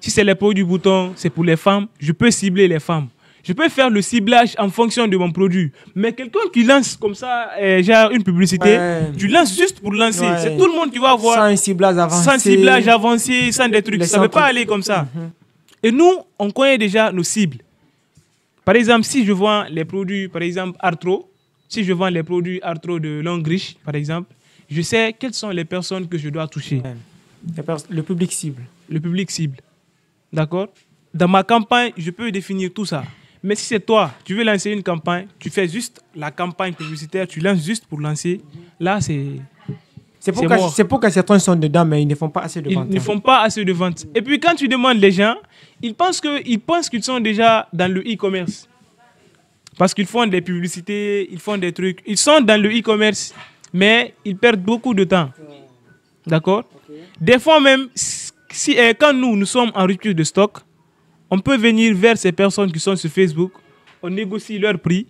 Si c'est les produits boutons, c'est pour les femmes, je peux cibler les femmes. Je peux faire le ciblage en fonction de mon produit. Mais quelqu'un qui lance comme ça, genre une publicité, tu lances juste pour lancer. Ouais. C'est tout le monde qui va voir. Sans un ciblage avancé. Sans ciblage avancé, sans des trucs. Ça ne peut pas aller comme ça. Et nous, on connaît déjà nos cibles. Par exemple, si je vends les produits, par exemple, Arthro, si je vends les produits Arthro de Longrich, par exemple, je sais quelles sont les personnes que je dois toucher. Le public cible. Le public cible. D'accord? Dans ma campagne, je peux définir tout ça. Mais si c'est toi, tu veux lancer une campagne, tu fais juste la campagne publicitaire, tu lances juste pour lancer, là, c'est pourquoi certains sont dedans, mais ils ne font pas assez de ventes. Ils ne font pas assez de ventes. Et puis, quand tu demandes les gens, ils pensent qu'ils sont déjà dans le e-commerce. Parce qu'ils font des publicités, ils font des trucs. Ils sont dans le e-commerce, mais ils perdent beaucoup de temps. D'accord? Okay. Des fois même, quand nous sommes en rupture de stock, on peut venir vers ces personnes qui sont sur Facebook, on négocie leur prix,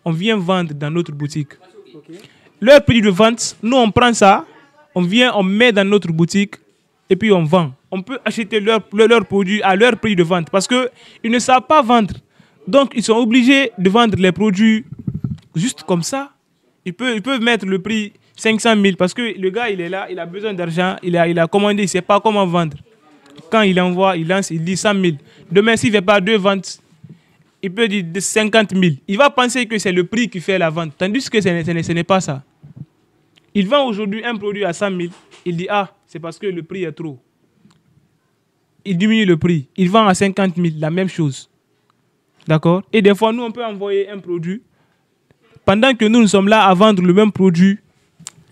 on vient vendre dans notre boutique. Okay. Leur prix de vente, nous on prend ça, on vient, on met dans notre boutique et puis on vend. On peut acheter leurs produits à leur prix de vente parce qu'ils ne savent pas vendre. Donc ils sont obligés de vendre les produits juste comme ça. Ils peuvent mettre le prix 500 000 parce que le gars il est là, il a besoin d'argent, il a commandé, il ne sait pas comment vendre. Quand il envoie, il lance, il dit 100 000. Demain, s'il ne fait pas 2 ventes, il peut dire 50 000. Il va penser que c'est le prix qui fait la vente, tandis que ce n'est pas ça. Il vend aujourd'hui un produit à 100 000. Il dit, c'est parce que le prix est trop. Il diminue le prix. Il vend à 50 000, la même chose. D'accord? Et des fois, nous, on peut envoyer un produit. Pendant que nous sommes là à vendre le même produit,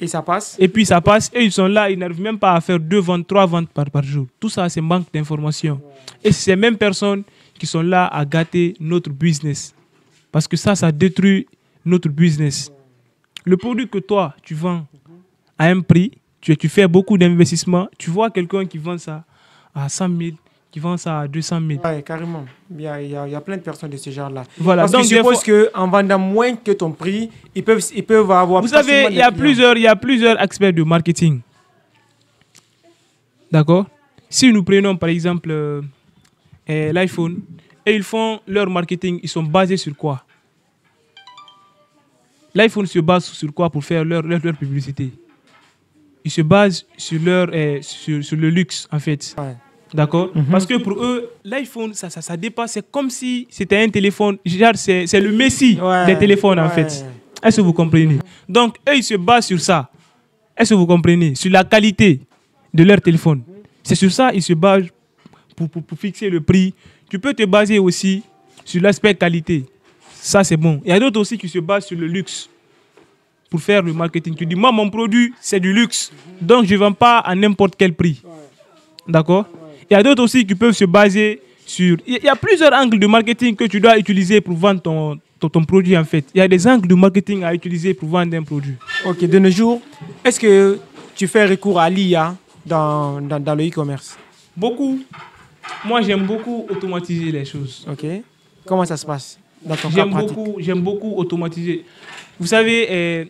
et ça passe. Et puis ça passe. Et ils sont là, ils n'arrivent même pas à faire 2 ventes, 3 ventes par jour. Tout ça, c'est manque d'information. Ouais. Et c'est ces mêmes personnes qui sont là à gâter notre business. Parce que ça détruit notre business. Ouais. Le produit que toi, tu vends à un prix, tu fais beaucoup d'investissements, tu vois quelqu'un qui vend ça à 100 000, qui vend ça à 200 000. Oui, carrément. Il y a plein de personnes de ce genre-là. Voilà. Parce que je suppose qu'en vendant moins que ton prix, ils peuvent avoir... Vous savez, il y a plusieurs experts de marketing. D'accord? Si nous prenons par exemple l'iPhone et ils font leur marketing. Ils sont basés sur quoi? L'iPhone se base sur quoi pour faire leur publicité? Ils se basent sur, sur le luxe, en fait. Ouais. D'accord? Parce que pour eux, l'iPhone, ça dépasse. C'est comme si c'était un téléphone. Genre, c'est le messie des téléphones, en fait. Est-ce que vous comprenez? Donc, eux, ils se basent sur ça. Est-ce que vous comprenez? Sur la qualité de leur téléphone. C'est sur ça qu'ils se basent pour fixer le prix. Tu peux te baser aussi sur l'aspect qualité. Ça, c'est bon. Il y a d'autres aussi qui se basent sur le luxe pour faire le marketing. Tu dis, moi, mon produit, c'est du luxe. Donc, je ne vends pas à n'importe quel prix. D'accord? Il y a d'autres aussi qui peuvent se baser sur... Il y a plusieurs angles de marketing que tu dois utiliser pour vendre ton produit, en fait. Il y a des angles de marketing à utiliser pour vendre un produit. Ok, de nos jours, est-ce que tu fais recours à l'IA dans le e-commerce? Beaucoup. Moi, j'aime beaucoup automatiser les choses. Ok. Comment ça se passe dans ton cas pratique? J'aime beaucoup automatiser. Vous savez,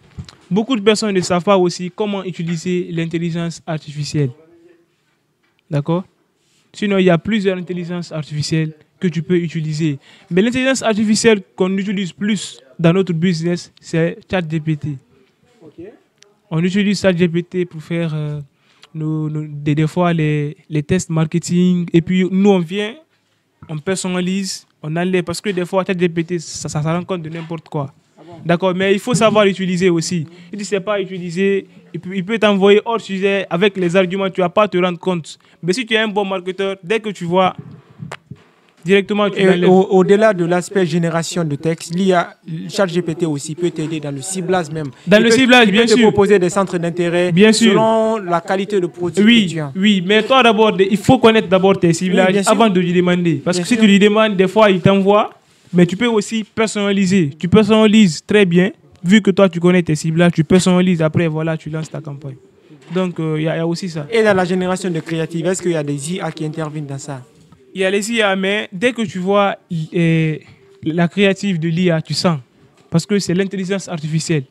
beaucoup de personnes ne savent pas aussi comment utiliser l'intelligence artificielle. D'accord? Sinon, il y a plusieurs intelligences artificielles que tu peux utiliser. Mais l'intelligence artificielle qu'on utilise plus dans notre business, c'est ChatGPT. Okay. On utilise ChatGPT pour faire des fois les tests marketing. Et puis, nous, on vient, on personnalise, on enlève. Parce que des fois, ChatGPT, ça rend compte de n'importe quoi. D'accord, mais il faut savoir l'utiliser aussi. Si tu ne sais pas utiliser, il peut t'envoyer hors sujet avec les arguments, tu ne vas pas te rendre compte. Mais si tu es un bon marketeur, dès que tu vois, directement tu l'enlèves. Au-delà de l'aspect génération de texte, l'IA, ChatGPT aussi peut t'aider dans le ciblage même. Dans le ciblage, bien sûr. Il peut te proposer des centres d'intérêt selon la qualité de produit que tu as. Oui, mais toi d'abord, il faut connaître d'abord tes ciblages avant de lui demander. Parce que si tu lui demandes, des fois, il t'envoie. Mais tu peux aussi personnaliser. Tu personnalises très bien. Vu que toi, tu connais tes ciblages, tu personnalises. Après, voilà, tu lances ta campagne. Donc, il y a aussi ça. Et dans la génération de créatifs, est-ce qu'il y a des IA qui interviennent dans ça? Il y a les IA, mais dès que tu vois la créative de l'IA, tu sens. Parce que c'est l'intelligence artificielle.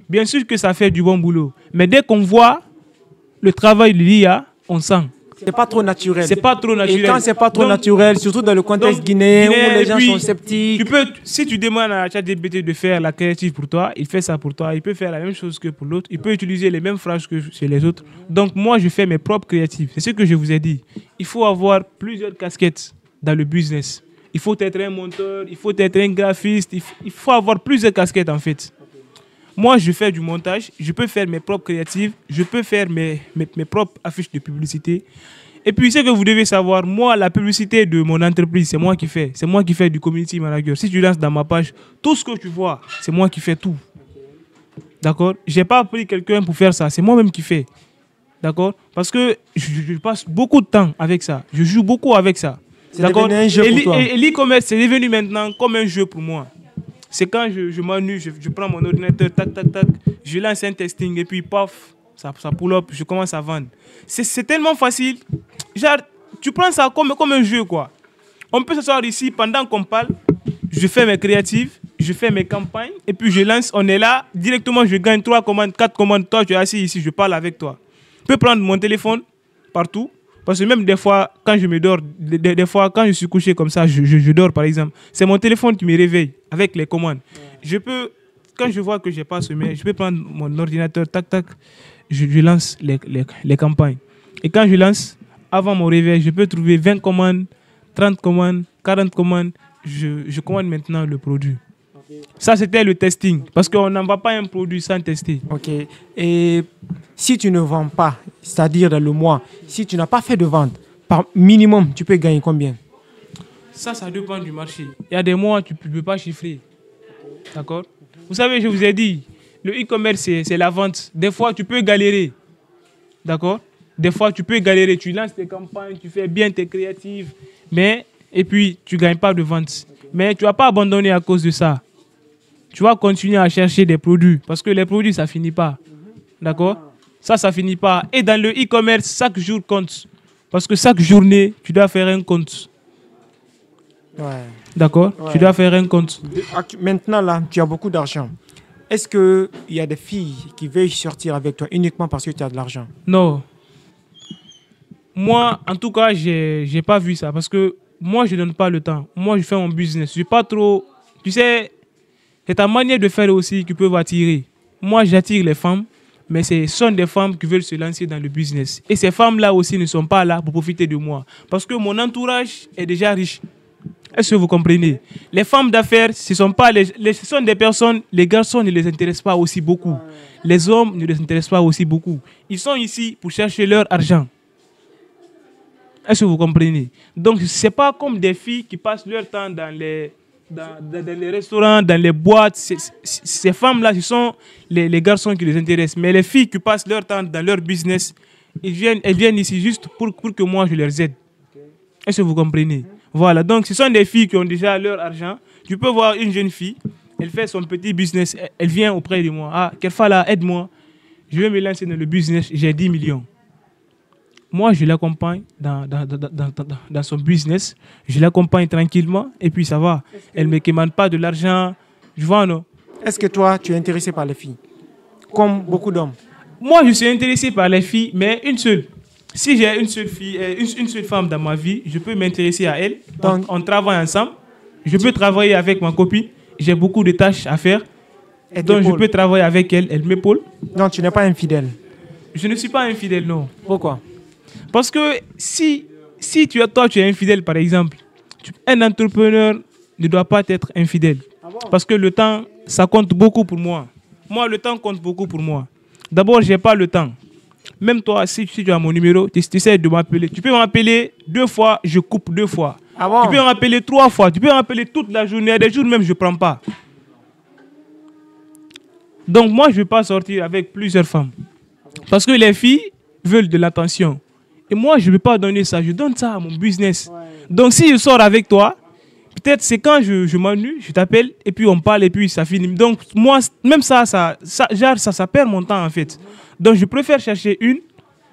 Bien sûr que ça fait du bon boulot. Mais dès qu'on voit le travail de l'IA, on sent. C'est pas trop naturel. C'est pas trop naturel. Et quand c'est pas trop naturel, surtout dans le contexte guinéen où les gens sont sceptiques. Si tu demandes à ChatGPT de faire la créative pour toi, il fait ça pour toi. Il peut faire la même chose que pour l'autre. Il peut utiliser les mêmes phrases que chez les autres. Donc moi, je fais mes propres créatives. C'est ce que je vous ai dit. Il faut avoir plusieurs casquettes dans le business. Il faut être un monteur, il faut être un graphiste. Il faut avoir plusieurs casquettes en fait. Moi, je fais du montage, je peux faire mes propres créatives, je peux faire mes propres affiches de publicité. Et puis, ce que vous devez savoir, moi, la publicité de mon entreprise, c'est moi qui fais. C'est moi qui fais du community manager. Si tu lances dans ma page, tout ce que tu vois, c'est moi qui fais tout. D'accord? Je n'ai pas pris quelqu'un pour faire ça, c'est moi-même qui fais. D'accord? Parce que je passe beaucoup de temps avec ça. Je joue beaucoup avec ça. C'est devenu un jeu pour toi. Et l'e-commerce, c'est devenu maintenant comme un jeu pour moi. C'est quand je m'ennuie, je prends mon ordinateur, tac, tac, tac, je lance un testing et puis paf, ça pull up, je commence à vendre. C'est tellement facile. Genre, tu prends ça comme un jeu, quoi. On peut s'asseoir ici pendant qu'on parle, je fais mes créatives, je fais mes campagnes et puis je lance, on est là, directement je gagne 3 commandes, 4 commandes, toi tu es assis ici, je parle avec toi. Je peux prendre mon téléphone partout. Parce que même des fois, quand je me dors, des fois, quand je suis couché comme ça, je dors par exemple, c'est mon téléphone qui me réveille avec les commandes. Je peux, quand je vois que je n'ai pas sommeil, je peux prendre mon ordinateur, tac, tac, je lance les campagnes. Et quand je lance, avant mon réveil, je peux trouver 20 commandes, 30 commandes, 40 commandes. Je commande maintenant le produit. Ça, c'était le testing. Parce qu'on n'envoie pas un produit sans tester. OK. Et si tu ne vends pas, c'est-à-dire dans le mois, si tu n'as pas fait de vente, par minimum, tu peux gagner combien? Ça dépend du marché. Il y a des mois, tu ne peux pas chiffrer. D'accord? Vous savez, je vous ai dit, le e-commerce, c'est la vente. Des fois, tu peux galérer. D'accord? Des fois, tu peux galérer. Tu lances tes campagnes, tu fais bien tes créatives, et puis, tu ne gagnes pas de vente. Mais tu ne vas pas abandonner à cause de ça. Tu vas continuer à chercher des produits. Parce que les produits, ça ne finit pas. D'accord? Ça ne finit pas. Et dans le e-commerce, chaque jour compte. Parce que chaque journée, tu dois faire un compte. Ouais. D'accord? Ouais. Tu dois faire un compte. Maintenant, là, tu as beaucoup d'argent. Est-ce qu'il y a des filles qui veulent sortir avec toi uniquement parce que tu as de l'argent? Non. Moi, en tout cas, je n'ai pas vu ça. Parce que moi, je ne donne pas le temps. Moi, je fais mon business. Je suis pas trop... Tu sais, c'est ta manière de faire aussi qui peut attirer. Moi, j'attire les femmes, mais ce sont des femmes qui veulent se lancer dans le business. Et ces femmes-là aussi ne sont pas là pour profiter de moi. Parce que mon entourage est déjà riche. Est-ce que vous comprenez? Les femmes d'affaires, ce sont des personnes, les garçons ne les intéressent pas aussi beaucoup. Les hommes ne les intéressent pas aussi beaucoup. Ils sont ici pour chercher leur argent. Est-ce que vous comprenez? Donc, ce n'est pas comme des filles qui passent leur temps dans les restaurants, dans les boîtes. Ces femmes-là, ce sont les garçons qui les intéressent. Mais les filles qui passent leur temps dans leur business, elles viennent ici juste pour que moi, je les aide. Est-ce que vous comprenez? Voilà, donc ce sont des filles qui ont déjà leur argent. Tu peux voir une jeune fille, elle fait son petit business, elle vient auprès de moi. Ah, Kerfala, aide-moi. Je vais me lancer dans le business, j'ai 10 millions. Moi, je l'accompagne dans son business. Je l'accompagne tranquillement et puis ça va. Elle ne me demande pas de l'argent. Je vois, non? Est-ce que toi, tu es intéressé par les filles? Comme beaucoup d'hommes. Moi, je suis intéressé par les filles, mais une seule. Si j'ai une seule fille, une seule femme dans ma vie, je peux m'intéresser à elle. Donc, on travaille ensemble. Je peux travailler avec ma copine. J'ai beaucoup de tâches à faire. Donc, je peux travailler avec elle. Elle m'épaule. Non, tu n'es pas infidèle. Je ne suis pas infidèle, non. Pourquoi? Parce que si toi, tu es infidèle, par exemple, un entrepreneur ne doit pas être infidèle. Parce que le temps, ça compte beaucoup pour moi. Moi, le temps compte beaucoup pour moi. D'abord, je n'ai pas le temps. Même toi, si tu as mon numéro, tu essaies de m'appeler. Tu peux m'appeler 2 fois, je coupe 2 fois. Ah bon? Tu peux m'appeler 3 fois. Tu peux m'appeler toute la journée. Il y a des jours même, je ne prends pas. Donc, moi, je ne vais pas sortir avec plusieurs femmes. Parce que les filles veulent de l'attention. Et moi, je ne vais pas donner ça. Je donne ça à mon business. Donc, si je sors avec toi, peut-être c'est quand je m'ennuie, je t'appelle, et puis on parle, et puis ça finit. Donc, moi, même ça perd mon temps, en fait. Donc, je préfère chercher une,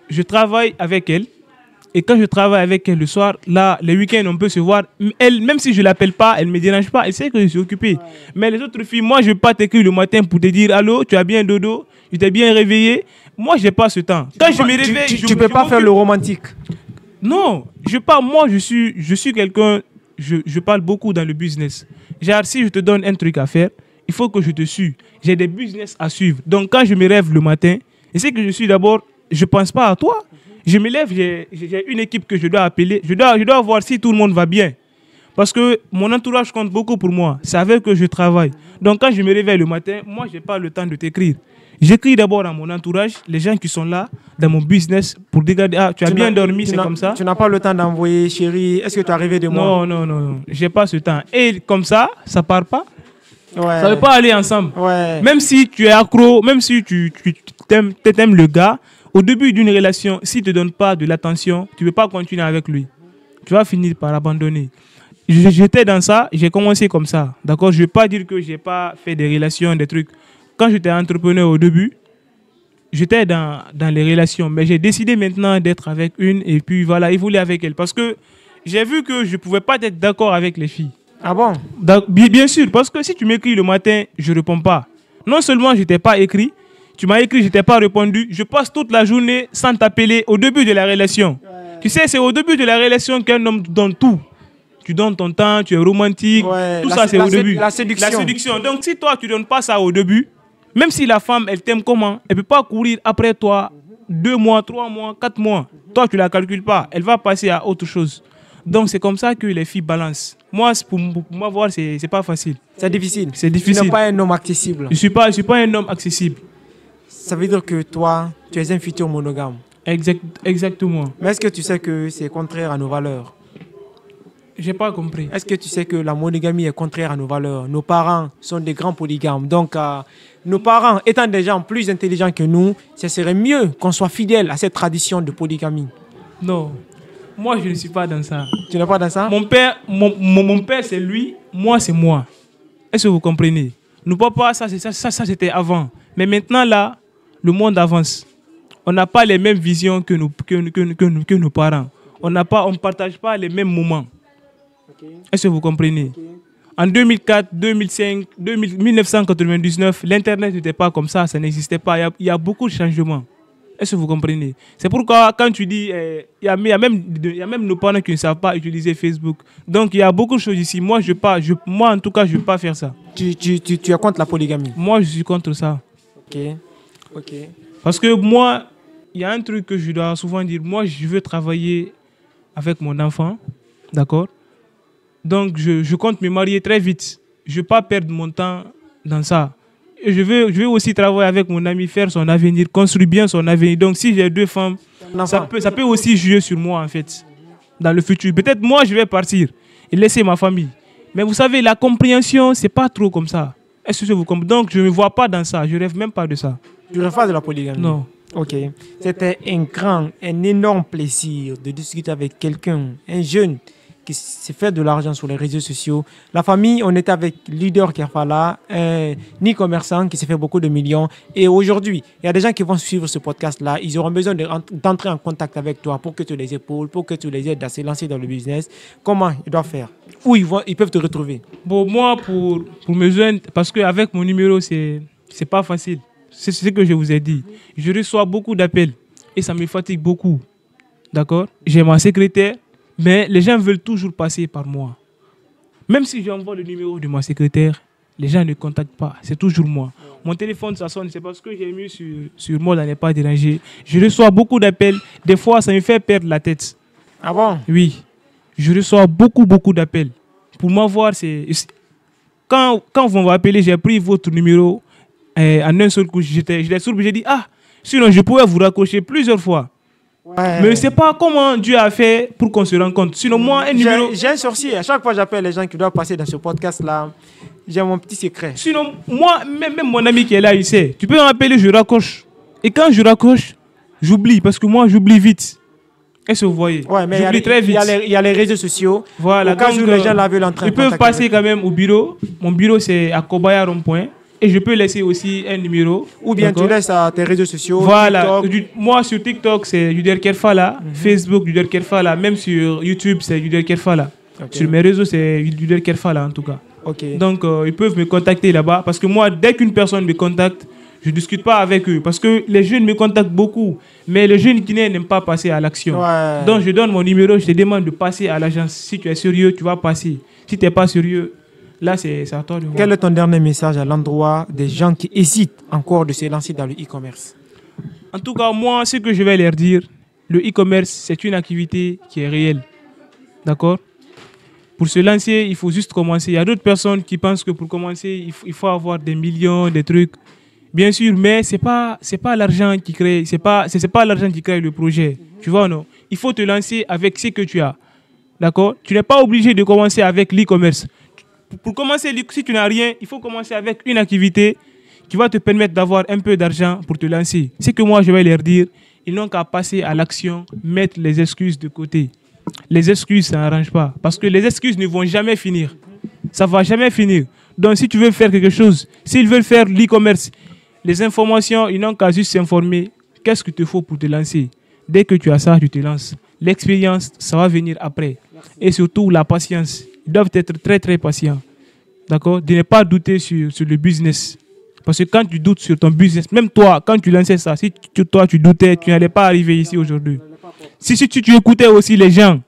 je travaille avec elle, et quand je travaille avec elle le soir, là, les week-ends, on peut se voir. Elle, même si je ne l'appelle pas, elle ne me dérange pas, elle sait que je suis occupé. Mais les autres filles, moi, je ne vais pas t'écrire le matin pour te dire « Allô, tu as bien dodo, tu t'es bien réveillé ?» Moi, je n'ai pas ce temps. Quand je me réveille... Tu ne peux pas faire le romantique. Non, moi, je suis quelqu'un... Je parle beaucoup dans le business. Genre, si je te donne un truc à faire, il faut que je te suive. J'ai des business à suivre. Donc, quand je me lève le matin, et c'est que je suis d'abord, je ne pense pas à toi. Je me lève, j'ai une équipe que je dois appeler. Je dois voir si tout le monde va bien. Parce que mon entourage compte beaucoup pour moi. C'est avec eux que je travaille. Donc, quand je me réveille le matin, moi, je n'ai pas le temps de t'écrire. J'écris d'abord à mon entourage, les gens qui sont là, dans mon business, pour regarder, ah, tu as bien dormi, c'est comme ça. Tu n'as pas le temps d'envoyer, chérie, est-ce que tu es arrivé de moi? Non, je n'ai pas ce temps. Et comme ça ne part pas. Ouais. Ça ne veut pas aller ensemble. Ouais. Même si tu es accro, même si tu aimes le gars, au début d'une relation, s'il ne te donne pas de l'attention, tu ne peux pas continuer avec lui. Tu vas finir par abandonner. J'étais dans ça, j'ai commencé comme ça. D'accord? Je ne vais pas dire que je n'ai pas fait des relations, des trucs. Quand j'étais entrepreneur au début, j'étais dans les relations. Mais j'ai décidé maintenant d'être avec une et puis voilà, évoluer avec elle. Parce que j'ai vu que je ne pouvais pas être d'accord avec les filles. Ah bon? Bien sûr, parce que si tu m'écris le matin, je ne réponds pas. Non seulement je ne t'ai pas écrit, tu m'as écrit, je ne t'ai pas répondu. Je passe toute la journée sans t'appeler au début de la relation. Ouais. Tu sais, c'est au début de la relation qu'un homme donne tout. Tu donnes ton temps, tu es romantique. Ouais, tout ça, c'est au début. La séduction. La séduction. Donc, si toi, tu ne donnes pas ça au début, même si la femme, elle t'aime comment, elle ne peut pas courir après toi 2 mois, 3 mois, 4 mois. Toi, tu ne la calcules pas. Elle va passer à autre chose. Donc, c'est comme ça que les filles balancent. Moi, pour moi voir, c'est pas facile. C'est difficile. C'est difficile. Tu n'es pas un homme accessible. Je suis pas un homme accessible. Ça veut dire que toi, tu es un futur monogame. Exactement. Mais est-ce que tu sais que c'est contraire à nos valeurs? J'ai pas compris. Est-ce que tu sais que la monogamie est contraire à nos valeurs? Nos parents sont des grands polygames. Donc, nos parents étant des gens plus intelligents que nous, ce serait mieux qu'on soit fidèle à cette tradition de polygamie. Non. Moi, je ne suis pas dans ça. Tu n'es pas dans ça? Mon père, c'est lui. Moi, c'est moi. Est-ce que vous comprenez? Nos papas, ça c'était avant. Mais maintenant, là, le monde avance. On n'a pas les mêmes visions que nos parents. On ne partage pas les mêmes moments. Okay. Est-ce que vous comprenez? Okay. En 2004, 2005, 1999, l'Internet n'était pas comme ça, ça n'existait pas. Il y a beaucoup de changements. Est-ce que vous comprenez? C'est pourquoi quand tu dis, il y a même nos parents qui ne savent pas utiliser Facebook. Donc il y a beaucoup de choses ici. Moi, moi en tout cas, je ne veux pas faire ça. Tu es contre la polygamie? Moi, je suis contre ça. Ok. Parce que moi, il y a un truc que je dois souvent dire. Moi, je veux travailler avec mon enfant. D'accord? Donc, je compte me marier très vite. Je ne veux pas perdre mon temps dans ça. Et je veux aussi travailler avec mon ami, faire son avenir, construire bien son avenir. Donc, si j'ai 2 femmes, ça peut aussi jouer sur moi, en fait, dans le futur. Peut-être moi, je vais partir et laisser ma famille. Mais vous savez, la compréhension, ce n'est pas trop comme ça. Est-ce que vous comprenez? Donc, je ne me vois pas dans ça. Je ne rêve même pas de ça. Tu rêves pas de la polygamie? Non. Ok. C'était un énorme plaisir de discuter avec quelqu'un, un jeune qui s'est fait de l'argent sur les réseaux sociaux. La famille, on était avec Leader Kerfala, un e-commerçant qui s'est fait beaucoup de millions. Et aujourd'hui, il y a des gens qui vont suivre ce podcast-là. Ils auront besoin d'entrer en contact avec toi pour que tu les épaules, pour que tu les aides à se lancer dans le business. Comment ils doivent faire? Où ils peuvent te retrouver? Bon, moi, pour me joindre, parce qu'avec mon numéro, c'est pas facile. C'est ce que je vous ai dit. Je reçois beaucoup d'appels et ça me fatigue beaucoup. D'accord? J'ai ma secrétaire, mais les gens veulent toujours passer par moi. Même si j'envoie le numéro de ma secrétaire, les gens ne contactent pas. C'est toujours moi. Mon téléphone, ça sonne. C'est parce que j'ai mis sur mode à ne pas déranger. Je reçois beaucoup d'appels. Des fois, ça me fait perdre la tête. Ah bon? Oui. Je reçois beaucoup d'appels. Pour m'avoir, c'est... Quand vous m'appelez, j'ai pris votre numéro en un seul coup. J'étais sourd, j'ai dit, sinon je pouvais vous raccrocher plusieurs fois. Ouais. Mais je ne sais pas comment Dieu a fait pour qu'on se rencontre. Sinon, moi, un numéro... J'ai un sorcier. À chaque fois, j'appelle les gens qui doivent passer dans ce podcast-là. J'ai mon petit secret. Sinon, moi, même mon ami qui est là, il sait. Tu peux m'appeler, je raccroche. Et quand je raccroche, j'oublie. Parce que moi, j'oublie vite. Est-ce que vous voyez? Ouais, mais j'oublie très vite. Il y a les réseaux sociaux. Voilà. Au cas où les gens la veulent entrer en contact. Ils peuvent passer quand même au bureau. Mon bureau, c'est à Kobaya Rond-Point. Et je peux laisser aussi un numéro. Ou bien tu laisses à tes réseaux sociaux. Voilà. Moi, sur TikTok, c'est Yuder Kerfala. Facebook, Yuder Kerfala. Même sur YouTube, c'est Yuder Kerfala. Sur mes réseaux, c'est Yuder Kerfala en tout cas. Donc, ils peuvent me contacter là-bas. Parce que moi, dès qu'une personne me contacte, je ne discute pas avec eux. Parce que les jeunes me contactent beaucoup. Mais les jeunes guinéens n'aiment pas passer à l'action. Ouais. Donc, je donne mon numéro. Je te demande de passer à l'agence. Si tu es sérieux, tu vas passer. Si tu n'es pas sérieux, là, c'est à toi de voir. Quel est ton dernier message à l'endroit des gens qui hésitent encore de se lancer dans le e-commerce? En tout cas, moi, ce que je vais leur dire, le e-commerce, c'est une activité qui est réelle. D'accord? Pour se lancer, il faut juste commencer. Il y a d'autres personnes qui pensent que pour commencer, il faut avoir des millions, des trucs. Bien sûr, mais c'est pas l'argent qui crée, c'est pas l'argent qui crée le projet. Tu vois, non? Il faut te lancer avec ce que tu as. D'accord? Tu n'es pas obligé de commencer avec l'e-commerce. Pour commencer, si tu n'as rien, il faut commencer avec une activité qui va te permettre d'avoir un peu d'argent pour te lancer. C'est que moi, je vais leur dire, ils n'ont qu'à passer à l'action, mettre les excuses de côté. Les excuses, ça n'arrange pas. Parce que les excuses ne vont jamais finir. Ça ne va jamais finir. Donc, si tu veux faire quelque chose, s'ils veulent faire l'e-commerce, les informations, ils n'ont qu'à juste s'informer. Qu'est-ce qu'il te faut pour te lancer? Dès que tu as ça, tu te lances. L'expérience, ça va venir après. Et surtout, la patience. Ils doivent être très, très patients. D'accord? De ne pas douter sur le business. Parce que quand tu doutes sur ton business, même toi, quand tu lançais ça, si toi tu doutais, tu n'allais pas arriver ici aujourd'hui. Si tu écoutais aussi les gens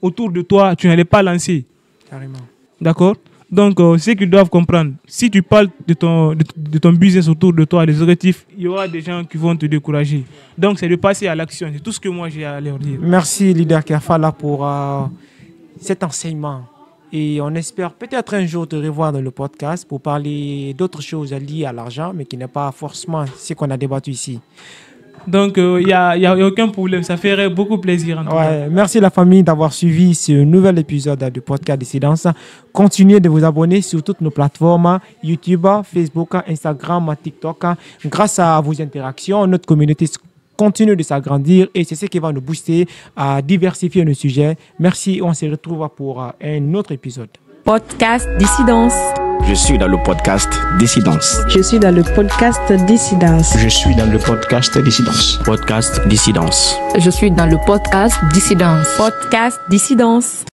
autour de toi, tu n'allais pas lancer. Carrément. D'accord? Donc, c'est qu'ils doivent comprendre. Si tu parles de ton business autour de toi, des objectifs, il y aura des gens qui vont te décourager. Donc, c'est de passer à l'action. C'est tout ce que moi j'ai à leur dire. Merci, Leader Kerfala, pour cet enseignement. Et on espère peut-être un jour te revoir dans le podcast pour parler d'autres choses liées à l'argent, mais qui n'est pas forcément ce qu'on a débattu ici. Donc, il n'y a aucun problème. Ça ferait beaucoup plaisir. En tout cas. Merci la famille d'avoir suivi ce nouvel épisode du podcast Dissidence. Continuez de vous abonner sur toutes nos plateformes, YouTube, Facebook, Instagram, TikTok. Grâce à vos interactions, notre communauté continue de s'agrandir et c'est ce qui va nous booster à diversifier nos sujets. Merci, on se retrouve pour un autre épisode. Podcast Dissidence. Je suis dans le podcast Dissidence. Je suis dans le podcast Dissidence. Je suis dans le podcast Dissidence. Podcast Dissidence. Je suis dans le podcast Dissidence. Podcast Dissidence.